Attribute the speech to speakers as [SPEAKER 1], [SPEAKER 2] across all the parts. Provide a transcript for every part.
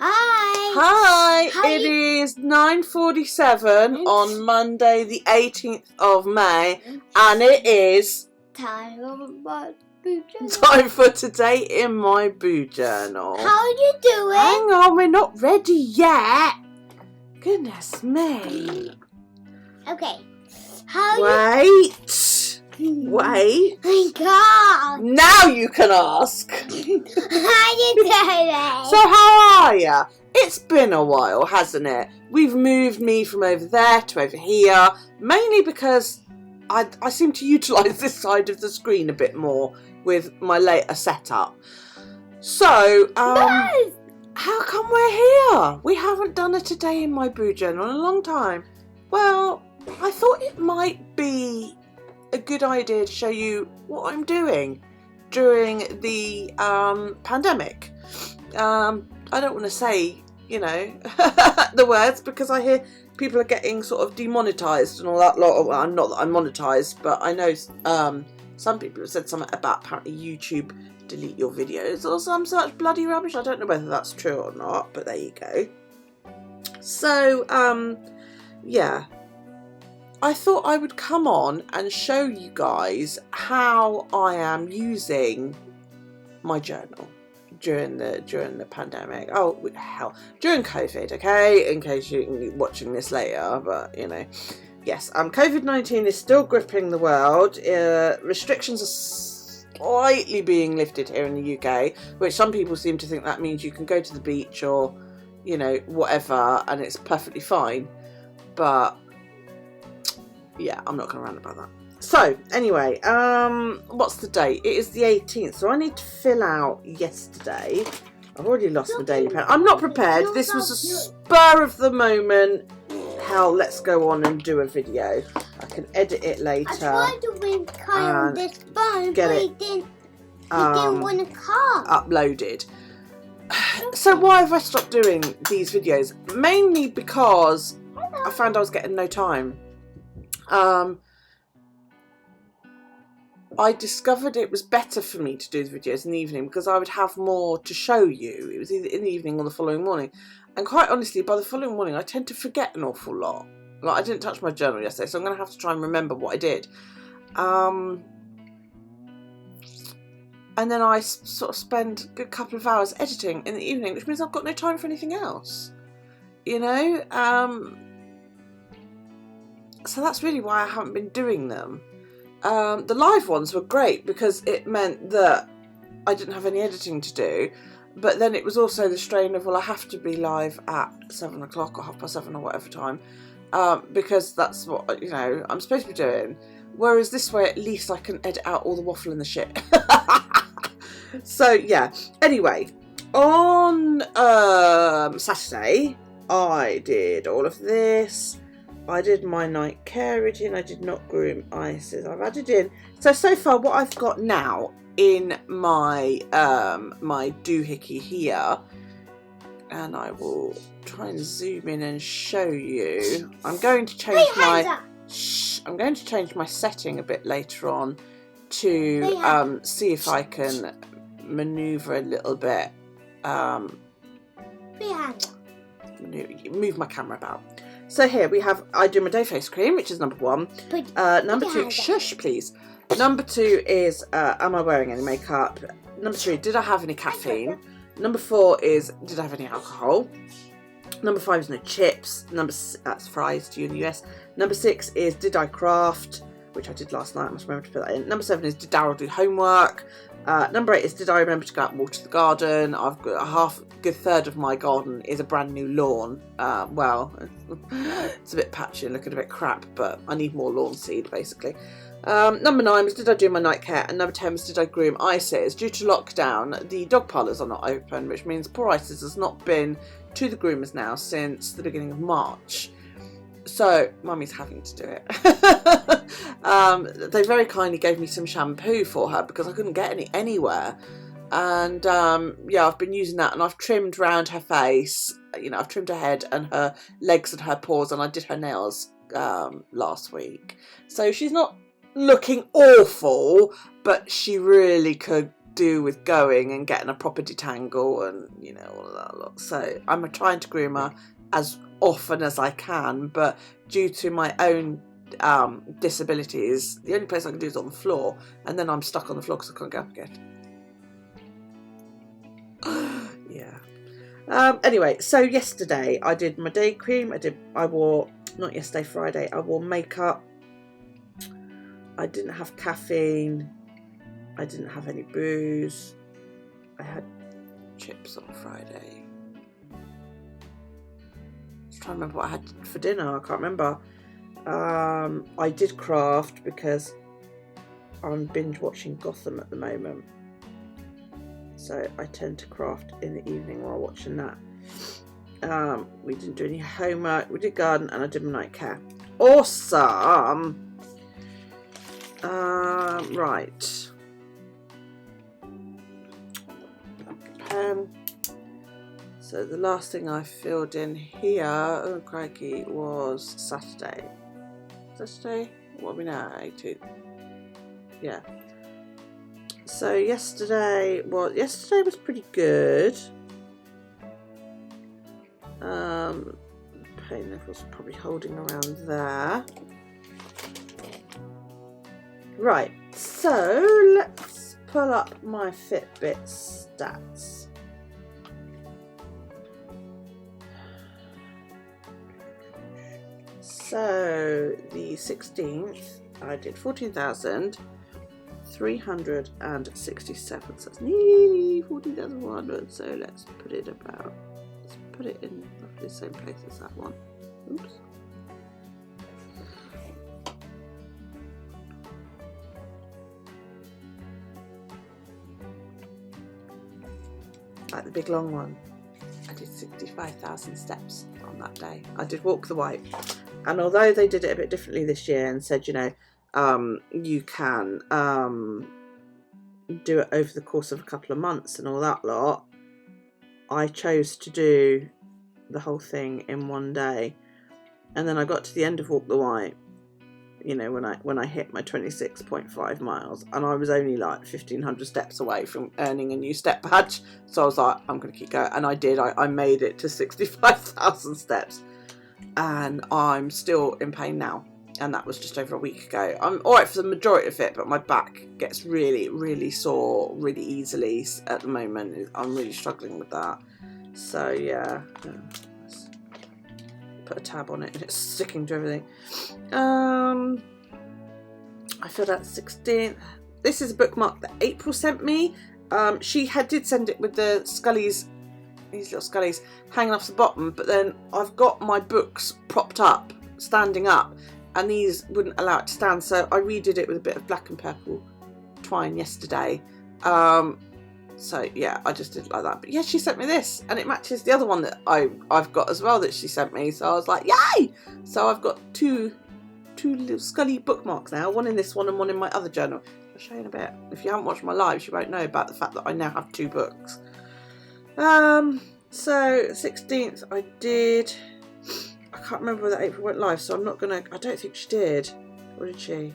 [SPEAKER 1] Hi. It is 9:47 on Monday the 18th of May and it is time for Today in My Boo Journal.
[SPEAKER 2] How are you doing?
[SPEAKER 1] Hang on, we're not ready yet. Goodness me.
[SPEAKER 2] Okay.
[SPEAKER 1] Wait.
[SPEAKER 2] My God.
[SPEAKER 1] Now you can ask.
[SPEAKER 2] How you doing?
[SPEAKER 1] So how are ya? It's been a while, hasn't it? We've moved me from over there to over here, mainly because I seem to utilise this side of the screen a bit more with my later setup. So, how come we're here? We haven't done a Today in My Boo Journal in a long time. Well, I thought it might be a good idea to show you what I'm doing during the pandemic. I don't want to say, the words because I hear people are getting sort of demonetized and all that lot. Well, not that I'm monetized, but I know some people have said something about apparently YouTube delete your videos or some such bloody rubbish. I don't know whether that's true or not, but there you go. So, yeah. I thought I would come on and show you guys how I am using my journal during the pandemic. Oh hell, during COVID, okay? In case you're watching this later, but yes. COVID-19 is still gripping the world. Restrictions are slightly being lifted here in the UK, which some people seem to think that means you can go to the beach or whatever, and it's perfectly fine. But yeah, I'm not going to rant about that. So, anyway, what's the date? It is the 18th, so I need to fill out yesterday. I've already lost my daily pen. I'm not prepared. This was a spur of the moment. Hell, let's go on and do a video. I can edit it later.
[SPEAKER 2] I tried to bring Kyle on this phone,
[SPEAKER 1] get
[SPEAKER 2] but
[SPEAKER 1] it,
[SPEAKER 2] he didn't want to come.
[SPEAKER 1] Uploaded. So why have I stopped doing these videos? Mainly because I found I was getting no time. I discovered it was better for me to do the videos in the evening because I would have more to show you. It was either in the evening or the following morning. And quite honestly, by the following morning, I tend to forget an awful lot. Like, I didn't touch my journal yesterday, so I'm going to have to try and remember what I did. And then I sort of spend a good couple of hours editing in the evening, which means I've got no time for anything else. So that's really why I haven't been doing them. The live ones were great because it meant that I didn't have any editing to do, but then it was also the strain of, well, I have to be live at 7 o'clock or 7:30 or whatever time, because that's what I'm supposed to be doing. Whereas this way, at least I can edit out all the waffle and the shit. So yeah. Anyway, on Saturday, I did all of this. I did my night care routine. I did not groom Isis. I've added in. So far, what I've got now in my my doohickey here, and I will try and zoom in and show you. I'm going to change I'm going to change my setting a bit later on to see if I can maneuver a little bit. Move my camera about. So here we have, I do my day face cream, which is number 1. Number 2, shush please. Number 2 is, am I wearing any makeup? Number 3, did I have any caffeine? Number 4 is, did I have any alcohol? Number 5 is no chips. That's fries to you in the US. Number 6 is, did I craft? Which I did last night, I must remember to put that in. Number 7 is, did Daryl do homework? Number 8 is, did I remember to go out and water the garden? I've got a good third of my garden is a brand new lawn. Well, it's a bit patchy and looking a bit crap, but I need more lawn seed basically. Number 9 was, did I do my night care? And number 10 was, did I groom Isis? Due to lockdown, the dog parlours are not open, which means poor Isis has not been to the groomers now since the beginning of March. So, Mummy's having to do it. They very kindly gave me some shampoo for her because I couldn't get any anywhere. And, yeah, I've been using that and I've trimmed round her face. I've trimmed her head and her legs and her paws, and I did her nails last week. So she's not looking awful, but she really could deal with going and getting a proper detangle and, you know, all of that lot. So I'm trying to groom her as often as I can, but due to my own disabilities, the only place I can do is on the floor, and then I'm stuck on the floor because I can't get up again. Yeah. Anyway, so yesterday I did my day cream. Not yesterday, Friday, I wore makeup. I didn't have caffeine. I didn't have any booze. I had chips on Friday. Just trying to remember what I had for dinner. I can't remember. I did craft because I'm binge watching Gotham at the moment. So I tend to craft in the evening while watching that. We didn't do any homework. We did garden and I did my night care. Awesome. Right. So the last thing I filled in here, oh crikey, was Saturday. Saturday? What are we now? 18th. Yeah. So yesterday was pretty good. Pain levels are probably holding around there. Right, so let's pull up my Fitbit stats. So the 16th, I did 14,367. So it's nearly 14,100. So let's put it in roughly the same place as that one. Oops. Like the big long one. I did 65,000 steps on that day. I did walk the white. And although they did it a bit differently this year and said, you know, you can do it over the course of a couple of months and all that lot, I chose to do the whole thing in one day. And then I got to the end of Walk the White, you know, when I hit my 26.5 miles, and I was only like 1,500 steps away from earning a new step badge. So I was like, I'm going to keep going. And I did. I made it to 65,000 steps. And I'm still in pain now. And that was just over a week ago. I'm alright for the majority of it, but my back gets really, really sore really easily at the moment. I'm really struggling with that. So yeah, let's put a tab on it and it's sticking to everything. I filled out the 16th. This is a bookmark that April sent me. She did send it with the Scullies, these little Scullies hanging off the bottom, but then I've got my books propped up, standing up, and these wouldn't allow it to stand, so I redid it with a bit of black and purple twine yesterday. So yeah, I just did it like that. But yeah, she sent me this, and it matches the other one that I've got as well that she sent me. So I was like, yay! So I've got two little Scully bookmarks now, one in this one and one in my other journal. I'll show you in a bit. If you haven't watched my lives, you won't know about the fact that I now have two books. So 16th I did, I can't remember whether April went live, so I'm not gonna, I don't think she did. Or did she?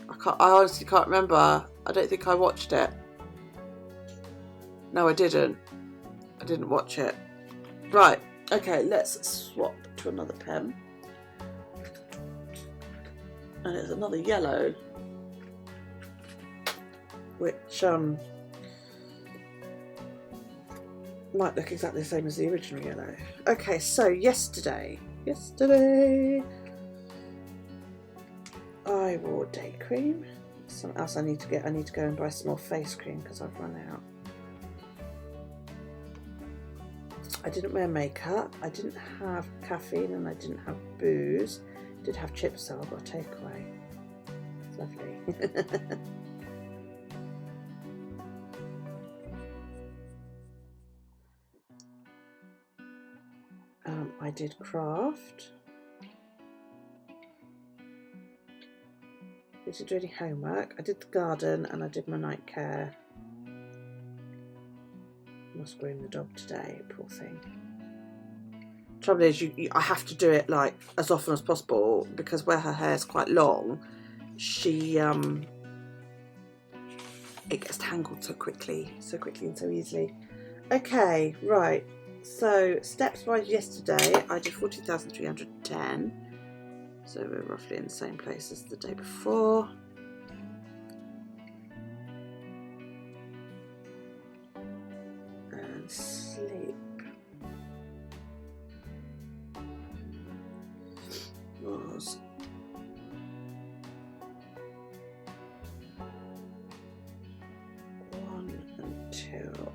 [SPEAKER 1] I honestly can't remember. I don't think I watched it. No, I didn't. I didn't watch it. Right, okay, let's swap to another pen. And it's another yellow, which might look exactly the same as the original yellow. Okay, so yesterday I wore day cream. Something else I need to get. I need to go and buy some more face cream because I've run out. I didn't wear makeup. I didn't have caffeine and I didn't have booze. I did have chips, so I got a takeaway. It's lovely. I did craft. Didn't do any homework. I did the garden and I did my night care. Must groom the dog today, poor thing. Trouble is, I have to do it like as often as possible because where her hair's quite long, she it gets tangled so quickly and so easily. Okay, right. So steps wise, yesterday I did 14,310. So we're roughly in the same place as the day before. And sleep was 1 until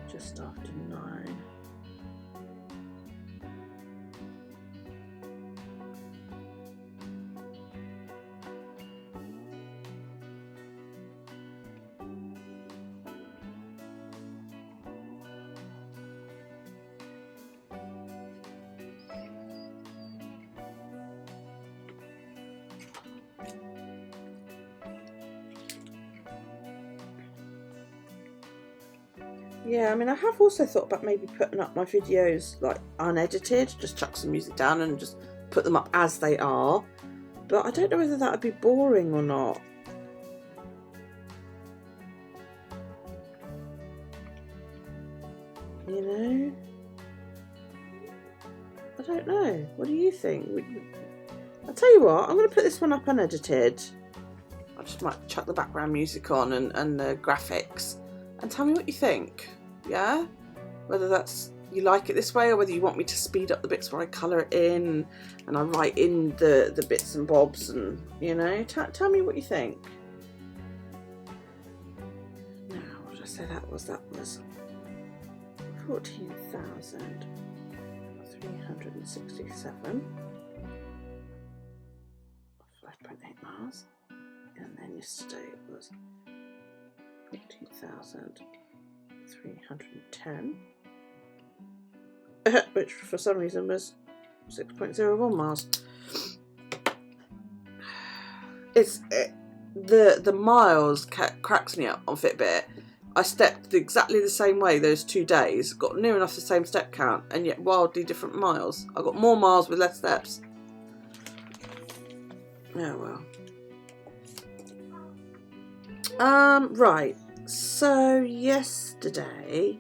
[SPEAKER 1] just after 9. Yeah, I mean, I have also thought about maybe putting up my videos like unedited, just chuck some music down and just put them up as they are. But I don't know whether that would be boring or not. You know? I don't know. What do you think? I'll tell you what, I'm going to put this one up unedited. I just might chuck the background music on and the graphics. And tell me what you think, yeah? Whether that's you like it this way or whether you want me to speed up the bits where I colour it in and I write in the bits and bobs and, you know, tell me what you think. Now, what did I say that was? That was 14,367. 5.8 miles. And then yesterday it was 14,310, which for some reason was 6.01 miles. The miles cracks me up on Fitbit. I stepped exactly the same way those 2 days, got near enough the same step count, and yet wildly different miles. I got more miles with less steps. Oh well. Right, so yesterday,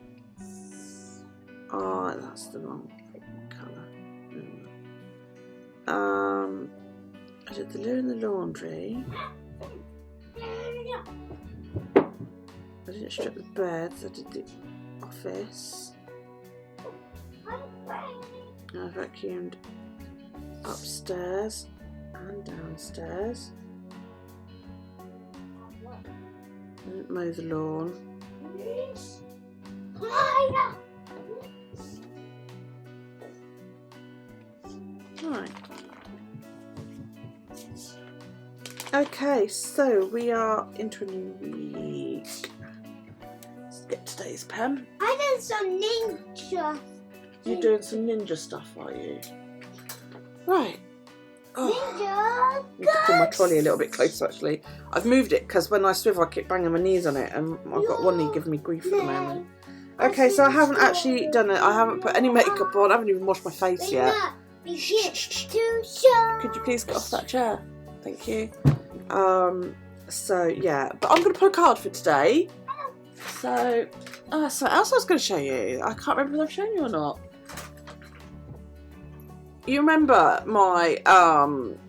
[SPEAKER 1] oh, that's the wrong colour. I did the loo and the laundry. I didn't strip the beds, I did the office. I vacuumed upstairs and downstairs. I didn't mow the lawn. Right. Okay, so we are into a new week. Let's get today's pen.
[SPEAKER 2] I did some ninja.
[SPEAKER 1] You're doing some ninja stuff, are you? Right.
[SPEAKER 2] Ninja.
[SPEAKER 1] I need to pull my trolley a little bit closer actually. I've moved it because when I swivel I keep banging my knees on it and I've got one knee giving me grief at the moment. Okay, so I haven't actually done it. I haven't put any makeup on. I haven't even washed my face yet. Shh. Could you please get off that chair? Thank you. So yeah, but I'm going to pull a card for today. So, something else I was going to show you. I can't remember whether I've shown you or not. You remember my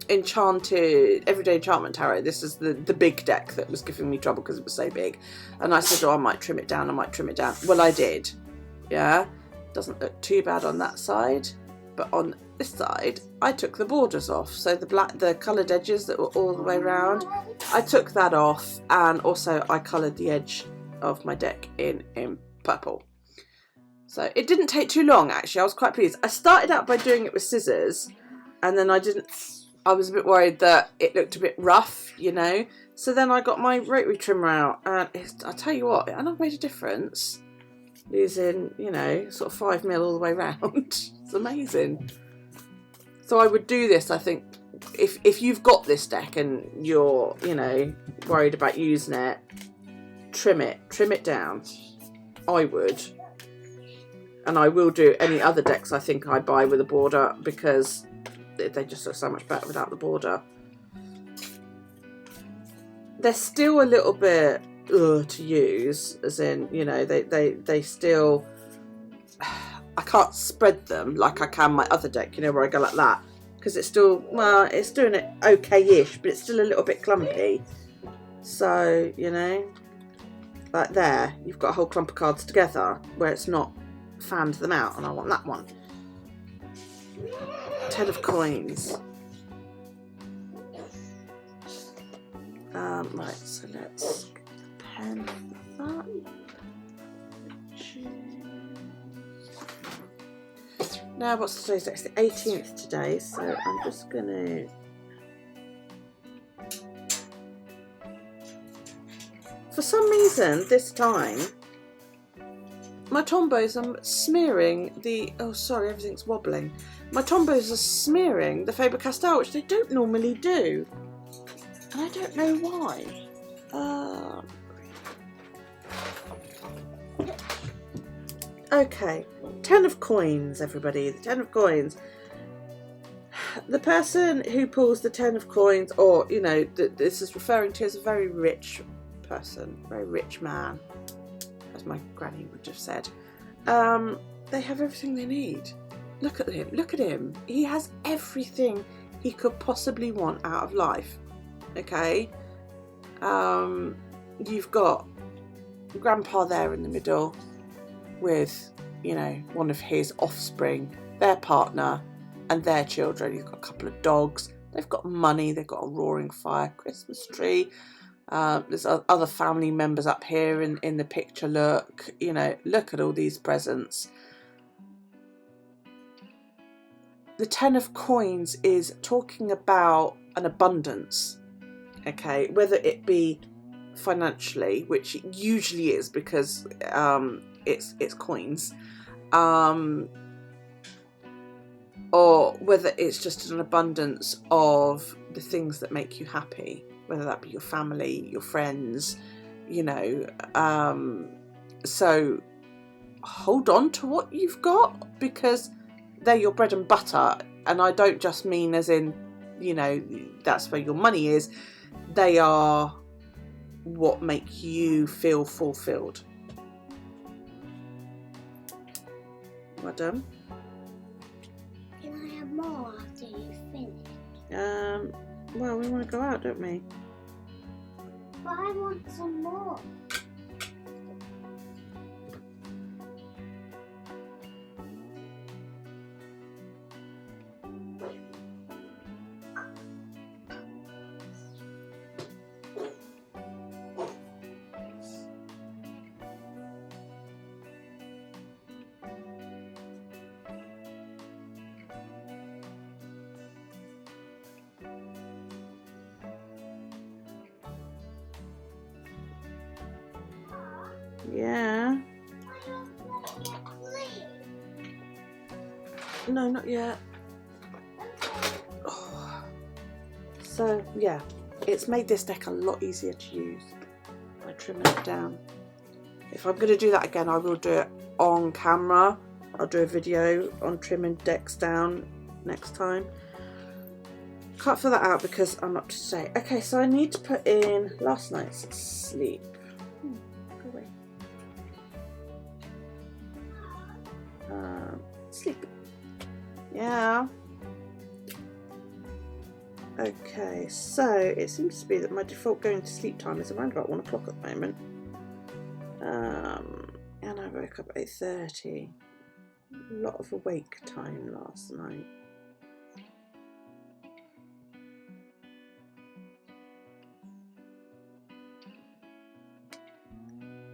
[SPEAKER 1] enchanted everyday enchantment tarot? This is the big deck that was giving me trouble because it was so big, and I said, oh, I might trim it down. Well, I did. Yeah, doesn't look too bad on that side, but on this side I took the borders off, so the coloured edges that were all the way around, I took that off, and also I coloured the edge of my deck in purple. So it didn't take too long actually. I was quite pleased. I started out by doing it with scissors, and then I was a bit worried that it looked a bit rough, you know. So then I got my rotary trimmer out, and I tell you what, it made a difference. Losing, you know, sort of 5 mil all the way around. It's amazing. So I would do this, I think, if you've got this deck and you're, you know, worried about using it, trim it down. I would. And I will do any other decks I think I buy with a border because they just look so much better without the border. they're still a little bit to use, as in, you know, they still, I can't spread them like I can my other deck, you know, where I go like that, because it's still, well, it's doing it okay-ish, but it's still a little bit clumpy. So, you know, like there, you've got a whole clump of cards together where it's not fanned them out, and I want that one. 10 of coins. Right, so let's get the pen for that. Now, what's today's date? It's the 18th today, so I'm just going to... For some reason, this time, my tombos are smearing the... Oh, sorry, everything's wobbling. My tombos are smearing the Faber-Castell, which they don't normally do. And I don't know why. Okay, 10 of coins, everybody. The 10 of coins. The person who pulls the 10 of coins, or, you know, this is referring to as a very rich person, very rich man, as my granny would have said. They have everything they need. Look at him. Look at him. He has everything he could possibly want out of life. Okay, you've got Grandpa there in the middle with, you know, one of his offspring, their partner and their children. He's got a couple of dogs, they've got money, they've got a roaring fire, Christmas tree. There's other family members up here in the picture. Look, you know, look at all these presents. The 10 of coins is talking about an abundance. Okay, whether it be financially, which it usually is because it's coins, or whether it's just an abundance of the things that make you happy, whether that be your family, your friends, you know. So hold on to what you've got, because they're your bread and butter, and I don't just mean as in, you know, that's where your money is. They are what make you feel fulfilled. Madam?
[SPEAKER 2] Can I have more after you finish?
[SPEAKER 1] Well, we want to go out, don't we?
[SPEAKER 2] But I want some more.
[SPEAKER 1] Yeah. No, not yet. Oh. So, yeah, it's made this deck a lot easier to use by trimming it down. If I'm going to do that again, I will do it on camera. I'll do a video on trimming decks down next time. Can't fill that out because I'm up to date. Okay, so I need to put in last night's sleep. Go away. Sleep. Yeah. Okay, so it seems to be that my default going to sleep time is around about 1 o'clock at the moment. And I woke up at 8:30. A lot of awake time last night.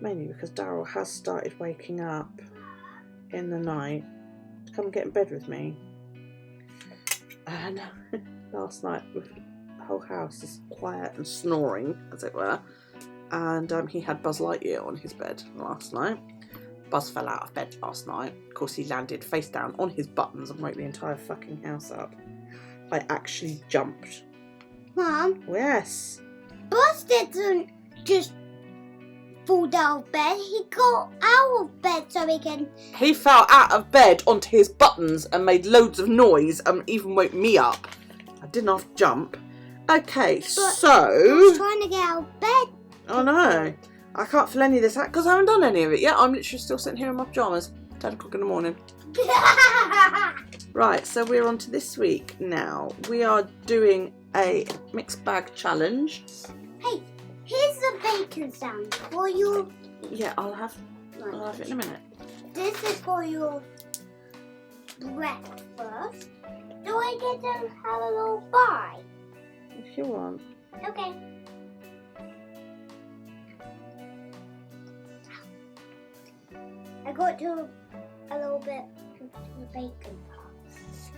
[SPEAKER 1] Mainly because Daryl has started waking up in the night to come and get in bed with me. And last night, the whole house is quiet and snoring, as it were. And he had Buzz Lightyear on his bed last night. Buzz fell out of bed last night. Of course, he landed face down on his buttons and woke the entire fucking house up. I actually jumped.
[SPEAKER 2] Mum,
[SPEAKER 1] Yes.
[SPEAKER 2] Buzz didn't just fall out of bed. He got out of bed so he can...
[SPEAKER 1] He fell out of bed onto his buttons and made loads of noise and even woke me up. I didn't have to jump. Okay,
[SPEAKER 2] I
[SPEAKER 1] so...
[SPEAKER 2] was trying to get out of bed.
[SPEAKER 1] Oh no, I can't fill any of this out because I haven't done any of it yet. I'm literally still sitting here in my pyjamas. 10 o'clock in the morning. Right, so we're on to this week now. We are doing a mixed bag challenge.
[SPEAKER 2] Hey, here's the bacon sandwich for you.
[SPEAKER 1] Yeah, I'll have it in a minute.
[SPEAKER 2] This is for your breakfast. Do I get to have a little bite?
[SPEAKER 1] If you want.
[SPEAKER 2] Okay. I got to a little bit of the bacon part.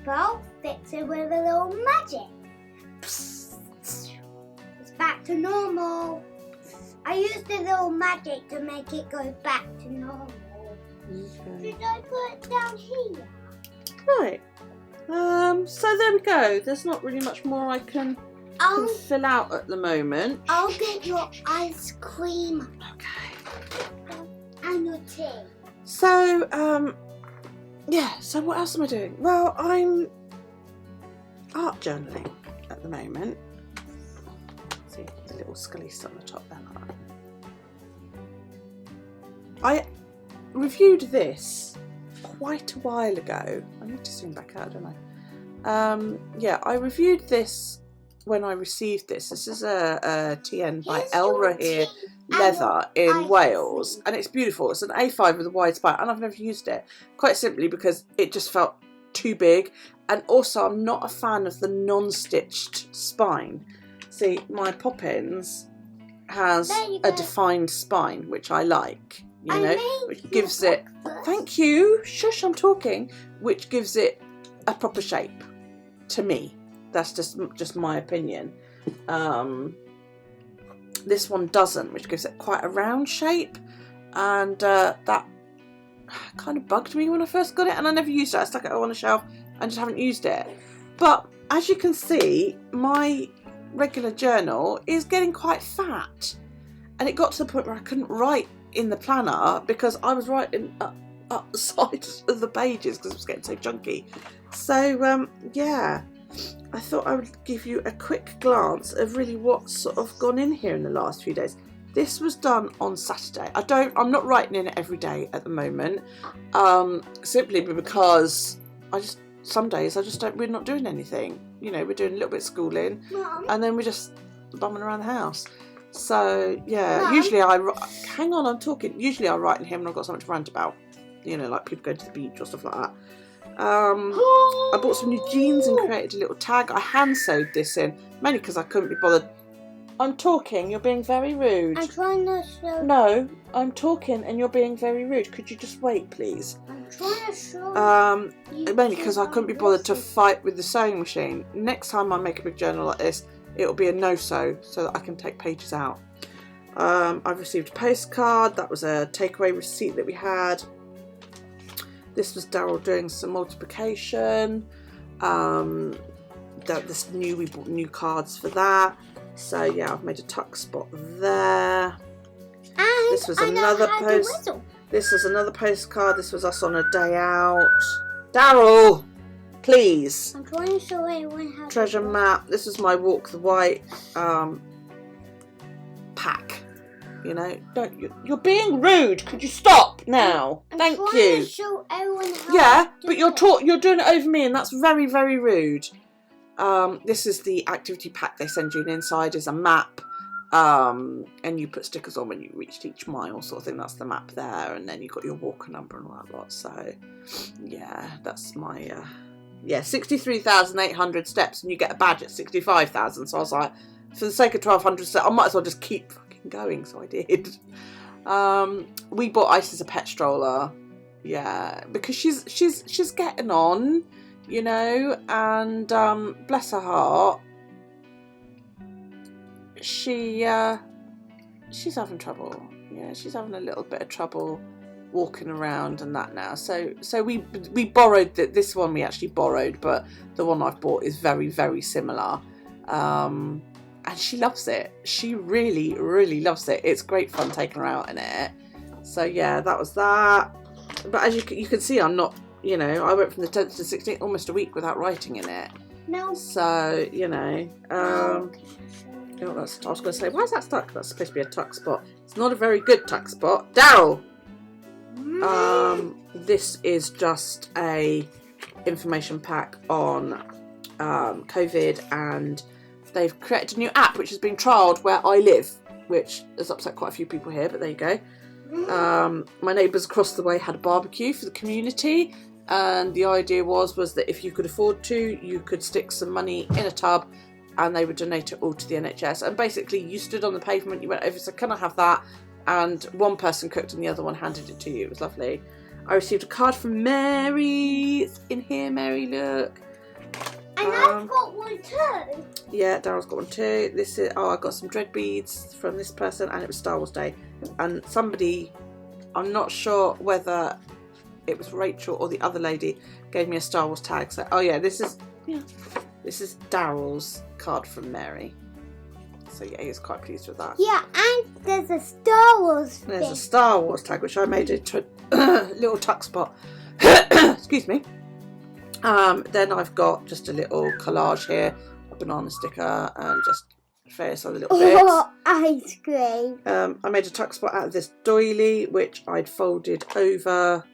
[SPEAKER 2] Well, fix it with a little magic. It's back to normal. I used a little magic to make it go back to normal.
[SPEAKER 1] Okay.
[SPEAKER 2] Should I put it down here?
[SPEAKER 1] Right. So there we go. There's not really much more I can fill out at the moment.
[SPEAKER 2] I'll get your ice cream
[SPEAKER 1] Okay.
[SPEAKER 2] and your tea.
[SPEAKER 1] So, yeah, so what else am I doing? Well, I'm art journaling at the moment. See, the little scully stuff on the top there. I reviewed this quite a while ago. I need to zoom back out, don't I? Yeah, I reviewed this when I received this. This is a TN by Elra here leather in Wales, and it's beautiful. It's an A5 with a wide spine, and I've never used it, quite simply because it just felt too big, and also I'm not a fan of the non-stitched spine. See, my Poppins has a defined spine, which I like, you know, which gives it, thank you, shush, I'm talking, which gives it a proper shape to me. That's just my opinion. This one doesn't, which gives it quite a round shape, and that kind of bugged me when I first got it, and I never used it. I stuck it on a shelf and just haven't used it. But as you can see, my regular journal is getting quite fat, and it got to the point where I couldn't write in the planner because I was writing up the sides of the pages because it was getting so chunky. So yeah, I thought I would give you a quick glance of really what's sort of gone in here in the last few days. This was done on Saturday. I'm not writing in it every day at the moment, simply because some days we're not doing anything. You know, we're doing a little bit of schooling,
[SPEAKER 2] Mum.
[SPEAKER 1] and then we're just bumming around the house. So yeah,
[SPEAKER 2] Mum.
[SPEAKER 1] usually hang on, I'm talking. Usually I write in here when I've got something to rant about. You know, like people going to the beach or stuff like that. I bought some new jeans and created a little tag. I hand sewed this in, mainly because I couldn't be bothered. I'm talking, you're being very rude.
[SPEAKER 2] I'm trying to show.
[SPEAKER 1] No, I'm talking and you're being very rude. Could you just wait, please?
[SPEAKER 2] I'm trying to show.
[SPEAKER 1] Mainly because I couldn't be bothered to fight with the sewing machine. Next time I make a big journal like this, it'll be a no-sew so that I can take pages out. I've received a postcard. That was a takeaway receipt that we had. This was Daryl doing some multiplication. We bought new cards for that. So yeah, I've made a tuck spot there.
[SPEAKER 2] And
[SPEAKER 1] this was another post. This was another postcard. This was us on a day out. Daryl, please.
[SPEAKER 2] I'm trying to show everyone how
[SPEAKER 1] Treasure
[SPEAKER 2] to
[SPEAKER 1] map. This was my Walk the White pack. You know, you're being rude. Could you stop now? Thank
[SPEAKER 2] trying
[SPEAKER 1] you.
[SPEAKER 2] To show everyone how
[SPEAKER 1] Yeah,
[SPEAKER 2] to
[SPEAKER 1] but
[SPEAKER 2] do
[SPEAKER 1] you're doing it over me, and that's very, very rude. This is the activity pack they send you, and inside is a map, and you put stickers on when you reached each mile, sort of thing. That's the map there, and then you've got your walker number and all that lot. So yeah, that's my 63,800 steps, and you get a badge at 65,000. So I was like, for the sake of 1,200 steps, I might as well just keep fucking going. So I did. We bought Isis a pet stroller, yeah, because she's getting on, you know, and bless her heart, she's having trouble. Yeah, she's having a little bit of trouble walking around and that now. So we borrowed this one. We actually borrowed, but the one I've bought is very, very similar. And she loves it. She really, really loves it. It's great fun taking her out in it. So yeah, that was that. But as you can see, I'm not, you know, I went from the 10th to the 16th, almost a week without writing in it.
[SPEAKER 2] No.
[SPEAKER 1] So, you know,
[SPEAKER 2] No.
[SPEAKER 1] I was going to say, why is that stuck? That's supposed to be a tuck spot. It's not a very good tuck spot. Daryl! This is just a information pack on COVID, and they've created a new app which has been trialled where I live, which has upset quite a few people here, but there you go. My neighbours across the way had a barbecue for the community, and the idea was that if you could afford to, you could stick some money in a tub and they would donate it all to the NHS. And basically you stood on the pavement, you went over, said, can I have that? And one person cooked and the other one handed it to you. It was lovely. I received a card from Mary. It's in here, Mary, look.
[SPEAKER 2] And I've got one too.
[SPEAKER 1] Yeah, Daryl's got one too. This is, I got some dread beads from this person, and it was Star Wars Day. And somebody, I'm not sure whether it was Rachel or the other lady, gave me a Star Wars tag. So, oh yeah, this is Daryl's card from Mary. So yeah, he was quite pleased with that.
[SPEAKER 2] Yeah, and there's a Star Wars thing.
[SPEAKER 1] There's a Star Wars tag, which I made into a little tuck spot. Excuse me. Then I've got just a little collage here, a banana sticker, and just various other little bits.
[SPEAKER 2] Oh, ice cream.
[SPEAKER 1] I made a tuck spot out of this doily, which I'd folded over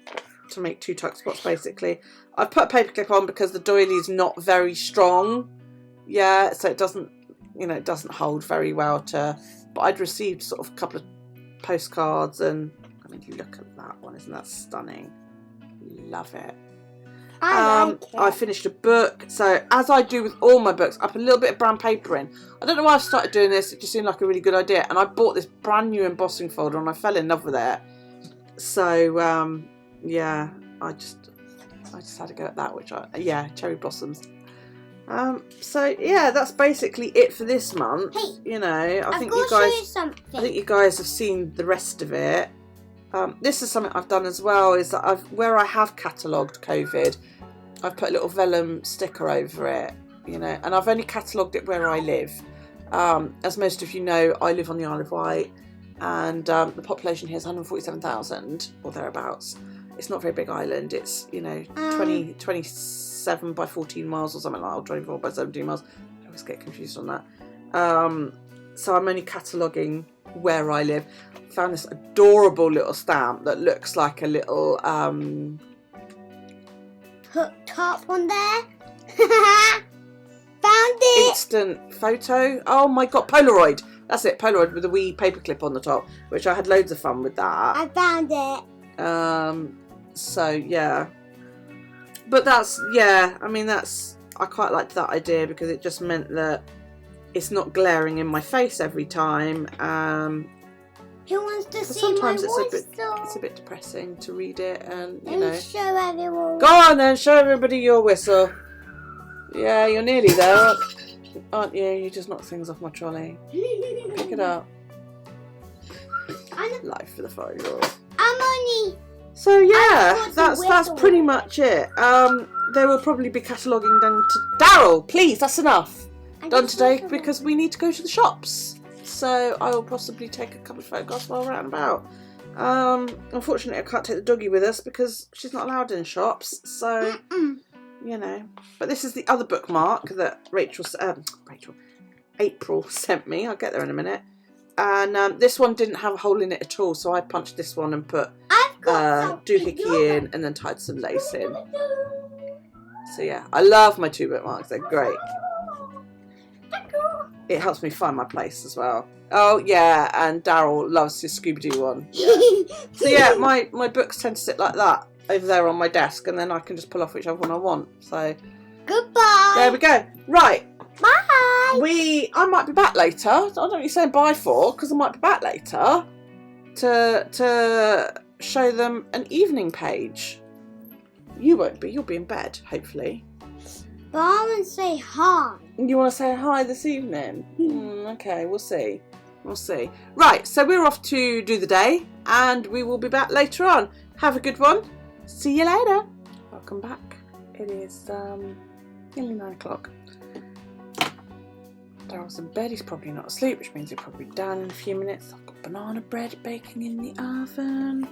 [SPEAKER 1] to make two tuck spots, basically. I've put a paperclip on because the doily's not very strong. Yeah, so it doesn't, you know, it doesn't hold very well to, but I'd received sort of a couple of postcards, and I mean, look at that one, isn't that stunning? Love it.
[SPEAKER 2] I like it.
[SPEAKER 1] I finished a book, so as I do with all my books, I put a little bit of brown paper in. I don't know why I've started doing this, it just seemed like a really good idea, and I bought this brand new embossing folder and I fell in love with it. So yeah, I just had to go at that, which cherry blossoms. So yeah, that's basically it for this month.
[SPEAKER 2] Hey,
[SPEAKER 1] you know, I think you guys have seen the rest of it. This is something I've done as well, is that where I have catalogued COVID, I've put a little vellum sticker over it, you know, and I've only catalogued it where I live. As most of you know, I live on the Isle of Wight, and the population here is 147,000 or thereabouts. It's not a very big island. It's, you know, 27 by 14 miles or something like that, or 24 by 17 miles. I always get confused on that. So I'm only cataloguing where I live. Found this adorable little stamp that looks like a little
[SPEAKER 2] top on there. Found it.
[SPEAKER 1] Instant photo. Oh my god, Polaroid. That's it, Polaroid with a wee paperclip on the top, which I had loads of fun with that.
[SPEAKER 2] I found it.
[SPEAKER 1] So yeah, but that's, yeah, I mean, that's, I quite liked that idea because it just meant that it's not glaring in my face every time.
[SPEAKER 2] Who wants to see
[SPEAKER 1] sometimes
[SPEAKER 2] my
[SPEAKER 1] it's a bit depressing to read it, and you know.
[SPEAKER 2] Show everyone.
[SPEAKER 1] Go on then, show everybody your whistle. Yeah, you're nearly there, aren't you? You just knocked things off my trolley. Pick it up. Life for the 5-year-old.
[SPEAKER 2] I'm only.
[SPEAKER 1] So yeah, that's pretty much it. There will probably be cataloguing done to Daryl. Please, that's enough. Done today because we need to go to the shops. So I will possibly take a couple of photographs while we're out and about. Unfortunately, I can't take the doggy with us because she's not allowed in shops. So you know. But this is the other bookmark that April sent me. I'll get there in a minute. And this one didn't have a hole in it at all, so I punched this one and put doohickey in and then tied some lace in. So yeah, I love my 2 bookmarks. They're great. It helps me find my place as well. Oh yeah, and Daryl loves his Scooby-Doo one. Yeah. So yeah, my books tend to sit like that over there on my desk, and then I can just pull off whichever one I want. So
[SPEAKER 2] goodbye.
[SPEAKER 1] There we go. Right.
[SPEAKER 2] Bye.
[SPEAKER 1] I might be back later. I don't know what you're saying bye for, because I might be back later to show them an evening page. You won't be. You'll be in bed, hopefully.
[SPEAKER 2] But I want to say hi.
[SPEAKER 1] You want to say hi this evening? Okay, we'll see. We'll see. Right, so we're off to do the day, and we will be back later on. Have a good one. See you later. Welcome back. It is nearly 9 o'clock. Daryl's in bed. He's probably not asleep, which means he'll probably be down in a few minutes. I've got banana bread baking in the oven,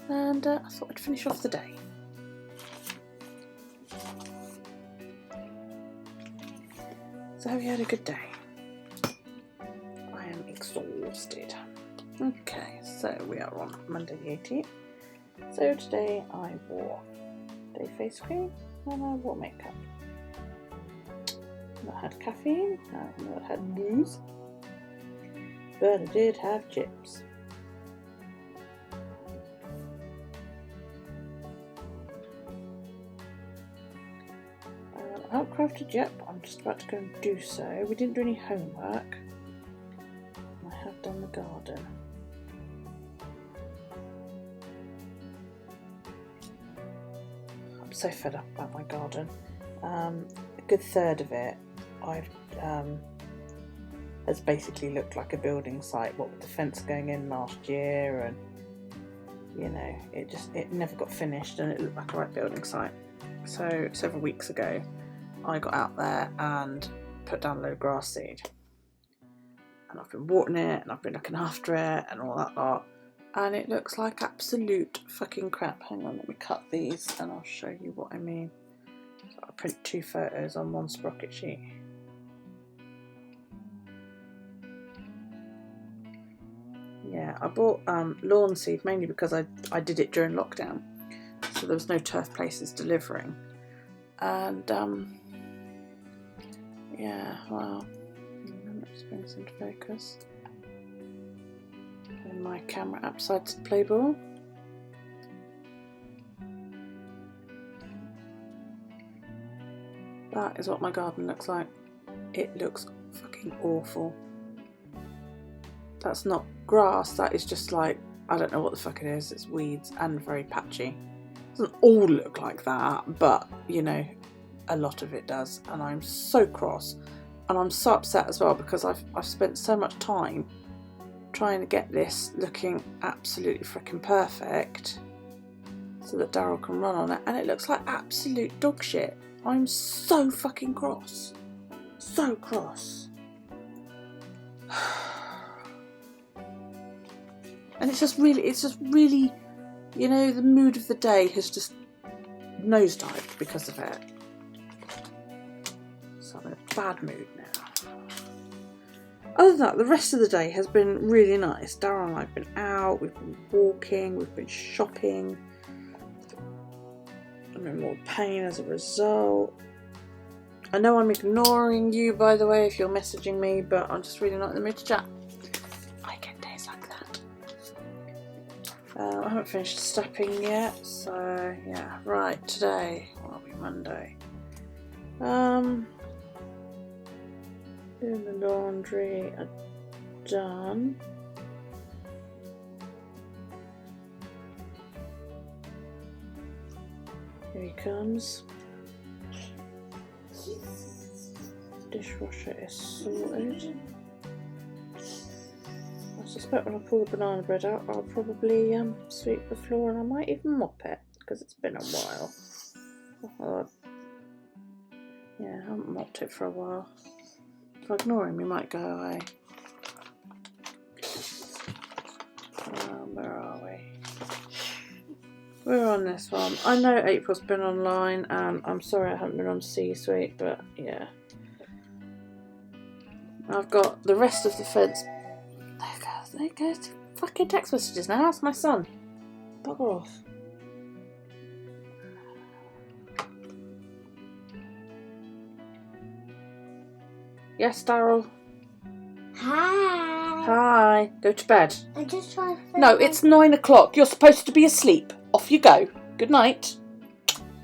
[SPEAKER 1] and I thought I'd finish off the day. So have you had a good day? I am exhausted. Okay, so we are on Monday the 18th. So today I wore day face cream and I wore makeup. Not had caffeine, I've not had booze, but I did have chips. I haven't crafted yet, but I'm just about to go and do so. We didn't do any homework. I have done the garden. I'm so fed up about my garden. A good third of it has basically looked like a building site, what with the fence going in last year, and you know, it never got finished and it looked like a right building site. So several weeks ago I got out there and put down a load of grass seed, and I've been watering it and I've been looking after it and all that lot, and it looks like absolute fucking crap. Hang on, let me cut these and I'll show you what I mean. So I print 2 photos on 1 sprocket sheet. Yeah, I bought lawn seed mainly because I did it during lockdown, so there was no turf places delivering, and yeah, well, let's bring this into focus. And my camera app decides to play ball. That is what my garden looks like. It looks fucking awful. That's not grass, that is just like, I don't know what the fuck it is. It's weeds and very patchy. It doesn't all look like that, but you know, a lot of it does, and I'm so cross and I'm so upset as well because I've spent so much time trying to get this looking absolutely freaking perfect so that Daryl can run on it, and it looks like absolute dog shit. I'm so fucking cross. So cross. And it's just really, you know, the mood of the day has just nosedived because of it. So I'm in a bad mood now. Other than that, the rest of the day has been really nice. Daryl and I have been out, we've been walking, we've been shopping. I'm in more pain as a result. I know I'm ignoring you, by the way, if you're messaging me, but I'm just really not in the mood to chat. I get days like that. I haven't finished stepping yet, so yeah. Right, today, what are we, Monday? Doing the laundry, done. Here he comes. Dishwasher is sorted. I suspect when I pull the banana bread out, I'll probably sweep the floor, and I might even mop it because it's been a while. Yeah, I haven't mopped it for a while. If I ignore him, he might go away. Where are we? We're on this one. I know April's been online, and I'm sorry I haven't been on C-Suite, but yeah. I've got the rest of the fence. There goes fucking text messages now. That's my son. Bugger off. Yes, Daryl.
[SPEAKER 2] Hi.
[SPEAKER 1] Hi. Go to bed.
[SPEAKER 2] I just tried to...
[SPEAKER 1] No, it's 9 o'clock. You're supposed to be asleep. Off you go. Good night.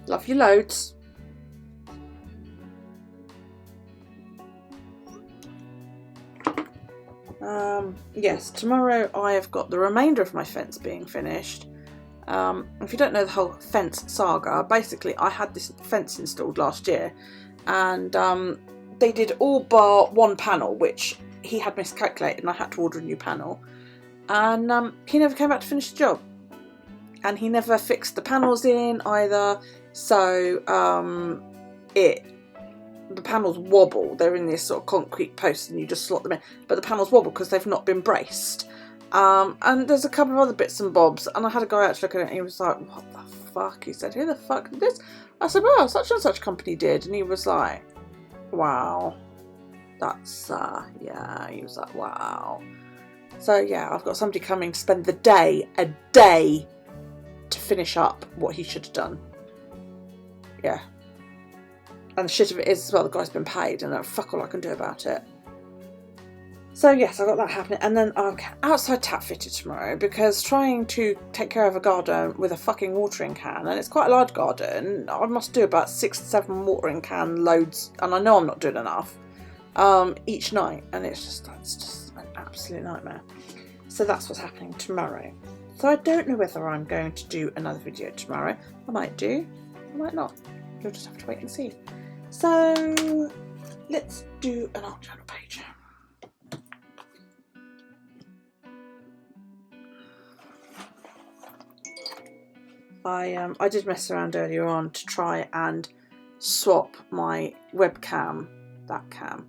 [SPEAKER 1] Love you loads. Yes, tomorrow I have got the remainder of my fence being finished. If you don't know the whole fence saga, basically I had this fence installed last year, and they did all bar one panel, which he had miscalculated, and I had to order a new panel, and he never came back to finish the job, and he never fixed the panels in either, so the panels wobble. They're in this sort of concrete post and you just slot them in, but the panels wobble because they've not been braced, and there's a couple of other bits and bobs, and I had a guy out to look at it, and he was like, what the fuck? He said, who the fuck did this? I said, well, such and such company did, and he was like, wow. That's, yeah, he was like, wow. So yeah, I've got somebody coming to spend the day, a day, to finish up what he should have done. Yeah. And the shit of it is as well, the guy's been paid and fuck all I can do about it. So yes, I got that happening. And then outside tap fitted tomorrow, because trying to take care of a garden with a fucking watering can, and it's quite a large garden, I must do about 6 to 7 watering can loads, and I know I'm not doing enough, each night, and it's just an absolute nightmare. So that's what's happening tomorrow. So I don't know whether I'm going to do another video tomorrow. I might do, I might not. You'll just have to wait and see. So let's do an art journal page. I did mess around earlier on to try and swap my webcam, that cam,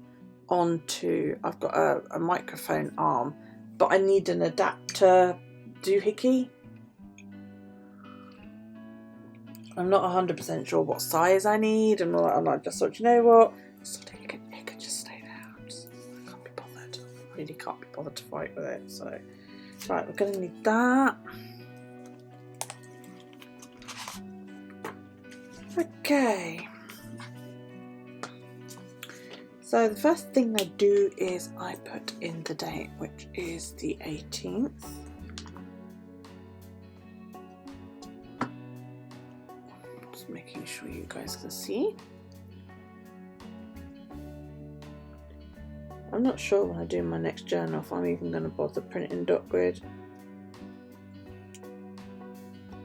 [SPEAKER 1] onto, I've got a microphone arm, but I need an adapter doohickey. I'm not 100% sure what size I need, and all that, and I just thought, you know what, it could just stay there. I can't be bothered. I really can't be bothered to fight with it. So, right, we're going to need that. Okay. So the first thing I do is I put in the date, which is the 18th. Just making sure you guys can see. I'm not sure when I do my next journal if I'm even going to bother printing dot grid.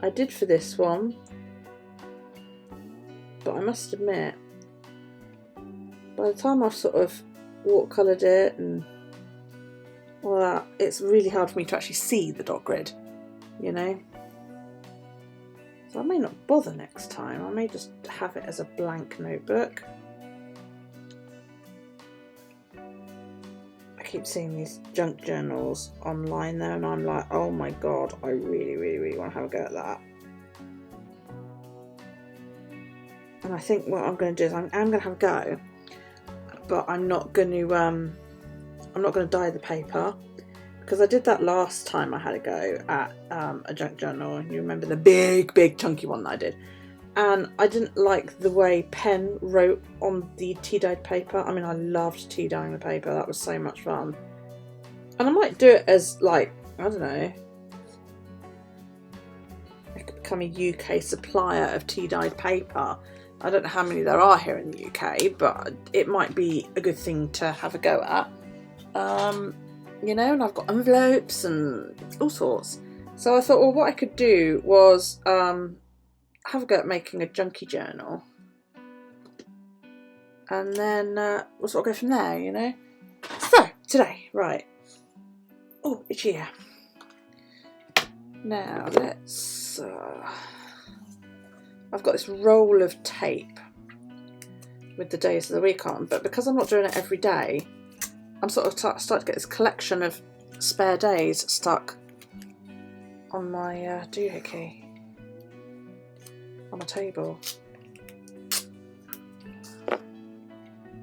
[SPEAKER 1] I did for this one, but I must admit, by the time I've sort of watercoloured it and all that, it's really hard for me to actually see the dot grid, you know. So I may not bother next time. I may just have it as a blank notebook. I keep seeing these junk journals online there, and I'm like, oh my god, I really, really, really want to have a go at that. And I think what I'm going to do is I'm going to have a go, but I'm not going to dye the paper, because I did that last time I had a go at a junk journal, and you remember the big chunky one that I did, and I didn't like the way pen wrote on the tea dyed paper. I mean, I loved tea dyeing the paper, that was so much fun, and I might do it as, like, I don't know, I could become a UK supplier of tea dyed paper. I don't know how many there are here in the UK, but it might be a good thing to have a go at. You know, and I've got envelopes and all sorts. So I thought, well, what I could do was have a go at making a junkie journal. And then we'll sort of go from there, you know. So, today, right. Oh, it's here. Now, let's... I've got this roll of tape with the days of the week on, but because I'm not doing it every day, I'm sort of starting to get this collection of spare days stuck on my doohickey, on my table.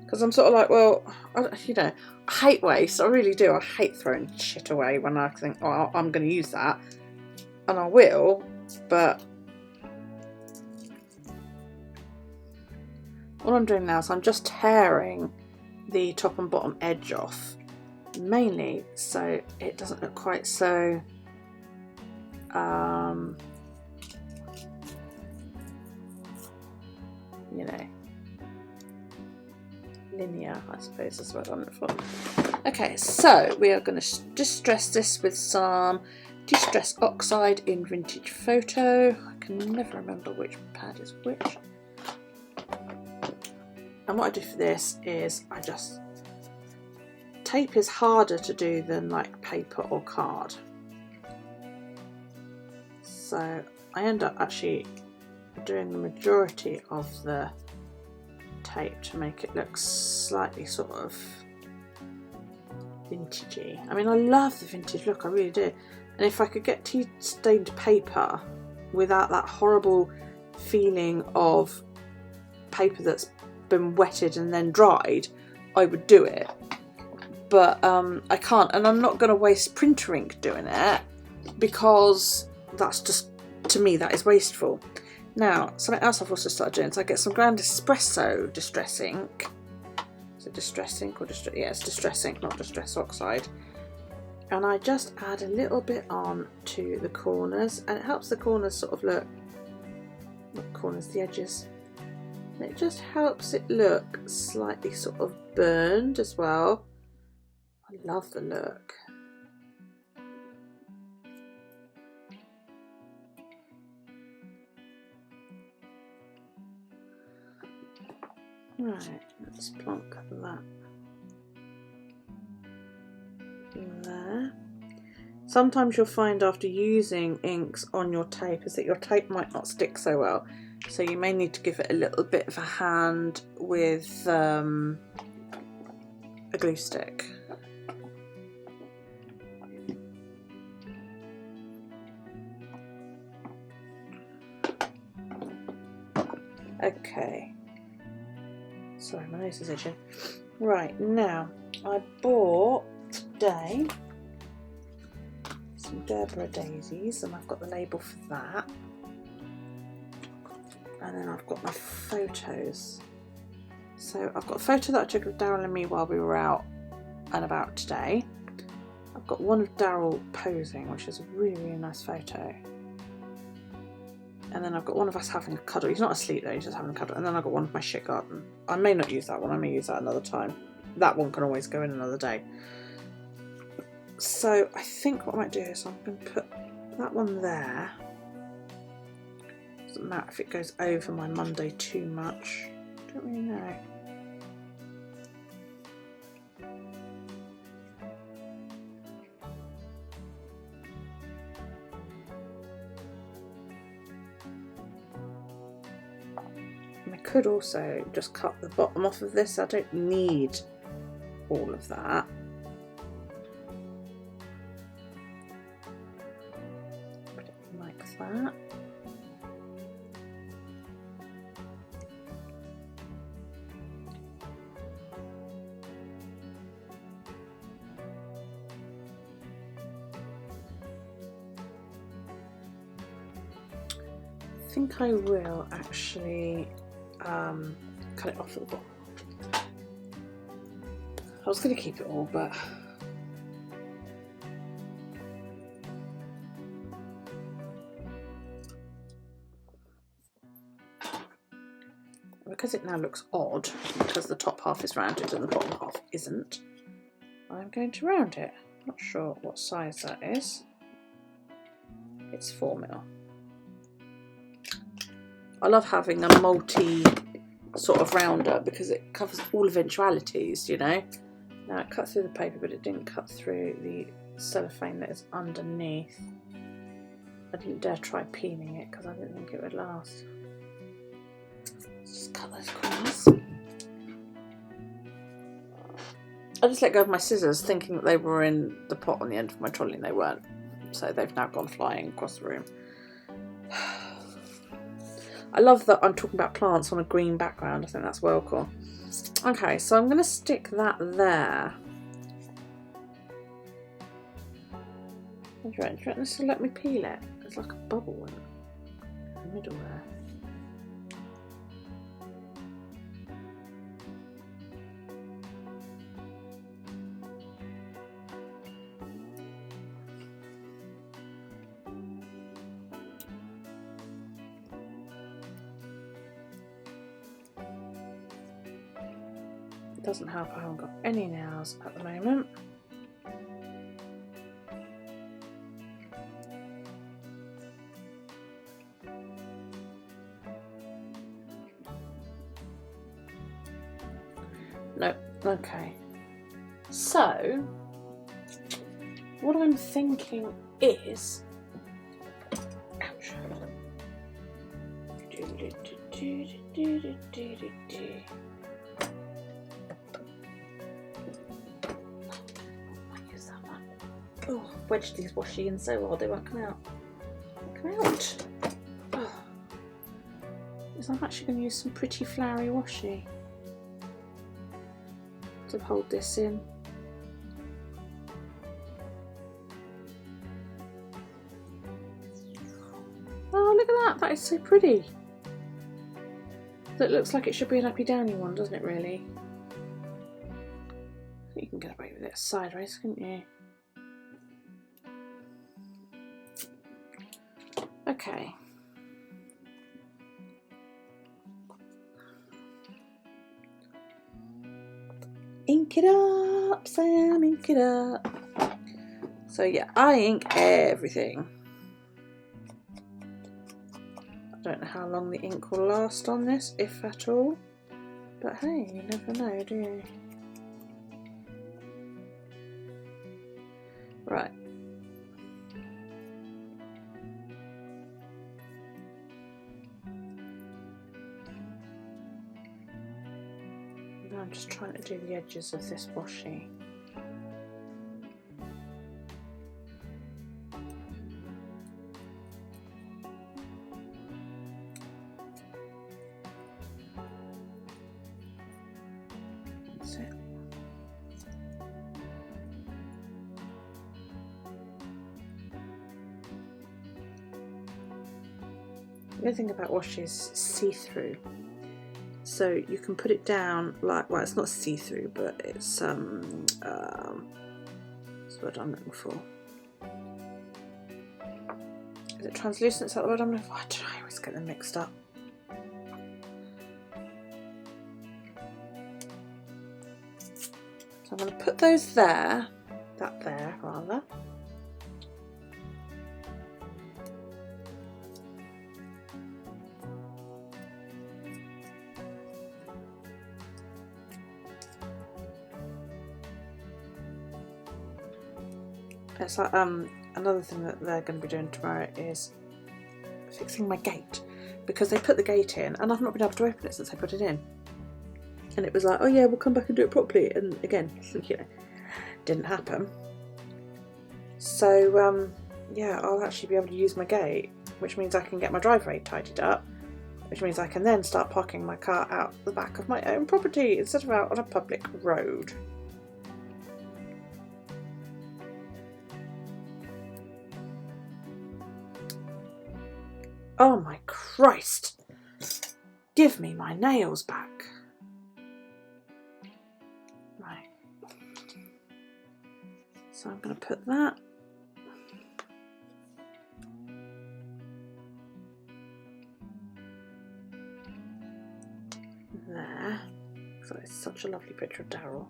[SPEAKER 1] Because I'm sort of like, well, you know, I hate waste, I really do. I hate throwing shit away when I think, oh, I'm going to use that, and I will, but what I'm doing now is I'm just tearing the top and bottom edge off, mainly so it doesn't look quite so you know, linear, I suppose is what I'm looking for. Okay, so we are going to distress this with some Distress Oxide in Vintage Photo. I can never remember which pad is which. And what I do for this is I just... Tape is harder to do than like paper or card. So I end up actually doing the majority of the tape to make it look slightly sort of vintagey. I mean, I love the vintage look, I really do. And if I could get tea stained paper without that horrible feeling of paper that's been wetted and then dried, I would do it. But I can't, and I'm not going to waste printer ink doing it, because that's just, to me, that is wasteful. Now, something else I've also started doing is I get some ground espresso distress ink. Is it distress ink or distress? Yeah, it's distress ink, not distress oxide. And I just add a little bit on to the corners, and it helps the corners sort of look, not corners, the edges. And it just helps it look slightly sort of burned as well. I love the look. Right, let's plonk that there. Sometimes you'll find after using inks on your tape is that your tape might not stick so well, so you may need to give it a little bit of a hand with a glue stick. Okay. Sorry, my nose is itching. Right, now I bought today some Gerbera daisies, and I've got the label for that. And then I've got my photos. So I've got a photo that I took of Daryl and me while we were out and about today. I've got one of Daryl posing, which is a really, really nice photo. And then I've got one of us having a cuddle. He's not asleep though, he's just having a cuddle. And then I've got one of my shit garden. I may not use that one, I may use that another time. That one can always go in another day. So I think what I might do is I'm going to put that one there. Doesn't matter if it goes over my Monday too much. Don't really know. And I could also just cut the bottom off of this. I don't need all of that. Put it like that. I think I will actually cut it off at the bottom. I was going to keep it all, but because it now looks odd, because the top half is rounded and the bottom half isn't, I'm going to round it. Not sure what size that is. It's 4mm. I love having a multi sort of rounder because it covers all eventualities, you know. Now it cut through the paper, but it didn't cut through the cellophane that is underneath. I didn't dare try peeling it because I didn't think it would last. Let's just cut those corners. I just let go of my scissors thinking that they were in the pot on the end of my trolley, and they weren't. So they've now gone flying across the room. I love that I'm talking about plants on a green background. I think that's well cool. Okay, so I'm going to stick that there. What do you reckon? Do you reckon this will let me peel it? There's like a bubble in the middle there. Doesn't help, I haven't got any nails at the moment. Nope, okay. So, what I'm thinking is, ouch. Oh, wedged these washi in so hard they won't come out. Come out! Oh. Because I'm actually going to use some pretty flowery washi. to hold this in. Oh, look at that! That is so pretty. That looks like it should be an uppy downy one, doesn't it really? You can get away with it sideways, couldn't you? Okay. Ink it up, Sam, ink it up. So yeah, I ink everything. I don't know how long the ink will last on this, if at all. But hey, you never know, do you? Right. Now I'm just trying to do the edges of this washi. That's it. The other thing about washi is see-through, so you can put it down like, well, it's not see-through, but it's what's the word I'm looking for? Is it translucent? Is that the word I'm looking for? I don't know, I always get them mixed up. So I'm going to put those there, that there rather. It's like another thing that they're going to be doing tomorrow is fixing my gate, because they put the gate in and I've not been able to open it since they put it in. And it was like, oh yeah, we'll come back and do it properly. And again, you know, didn't happen. So yeah, I'll actually be able to use my gate, which means I can get my driveway tidied up, which means I can then start parking my car out the back of my own property instead of out on a public road. Oh my Christ! Give me my nails back. Right. So I'm going to put that. There. So it's such a lovely picture of Daryl.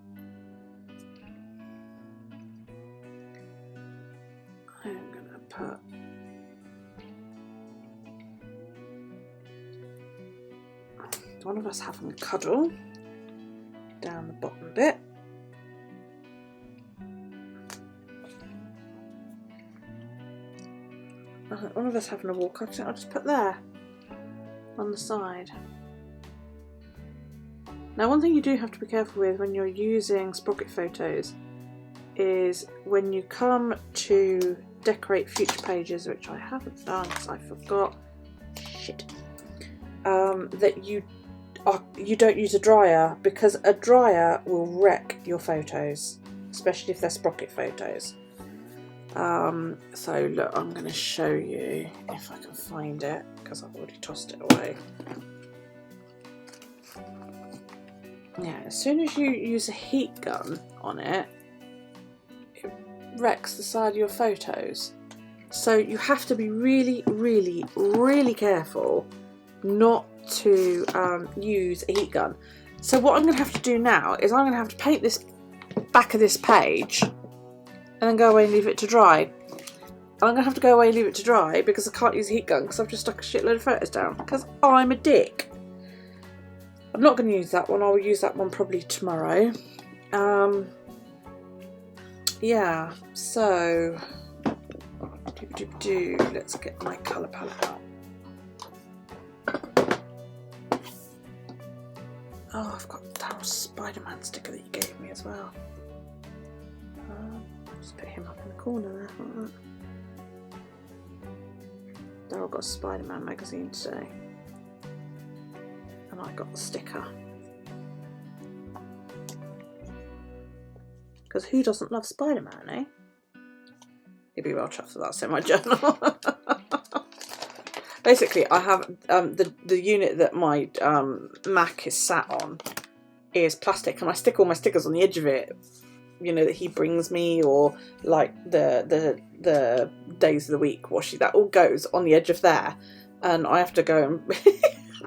[SPEAKER 1] I'm going to put one of us having a cuddle down the bottom bit. One of us having a walk. I'll just put there on the side. Now, one thing you do have to be careful with when you're using sprocket photos is when you come to decorate future pages, which I haven't done because I forgot. Shit. That you don't use a dryer, because a dryer will wreck your photos, especially if they're sprocket photos. So look, I'm going to show you if I can find it, because I've already tossed it away. Yeah, as soon as you use a heat gun on it, it wrecks the side of your photos. So you have to be really, really, really careful not to use a heat gun. So what I'm going to have to do now is I'm going to have to paint this back of this page and then go away and leave it to dry. And I'm going to have to go away and leave it to dry because I can't use a heat gun because I've just stuck a shitload of photos down because I'm a dick. I'm not going to use that one. I'll use that one probably tomorrow. Yeah, so let's get my colour palette out. Oh, I've got that Spider-Man sticker that you gave me as well. I'll just put him up in the corner there, like that. Daryl got a Spider-Man magazine today. And I got the sticker. Because who doesn't love Spider-Man, eh? You'd be well chuffed for that's in my journal. Basically, I have the unit that my Mac is sat on is plastic, and I stick all my stickers on the edge of it. You know, that he brings me, or like the days of the week washi, that all goes on the edge of there, and I have to go and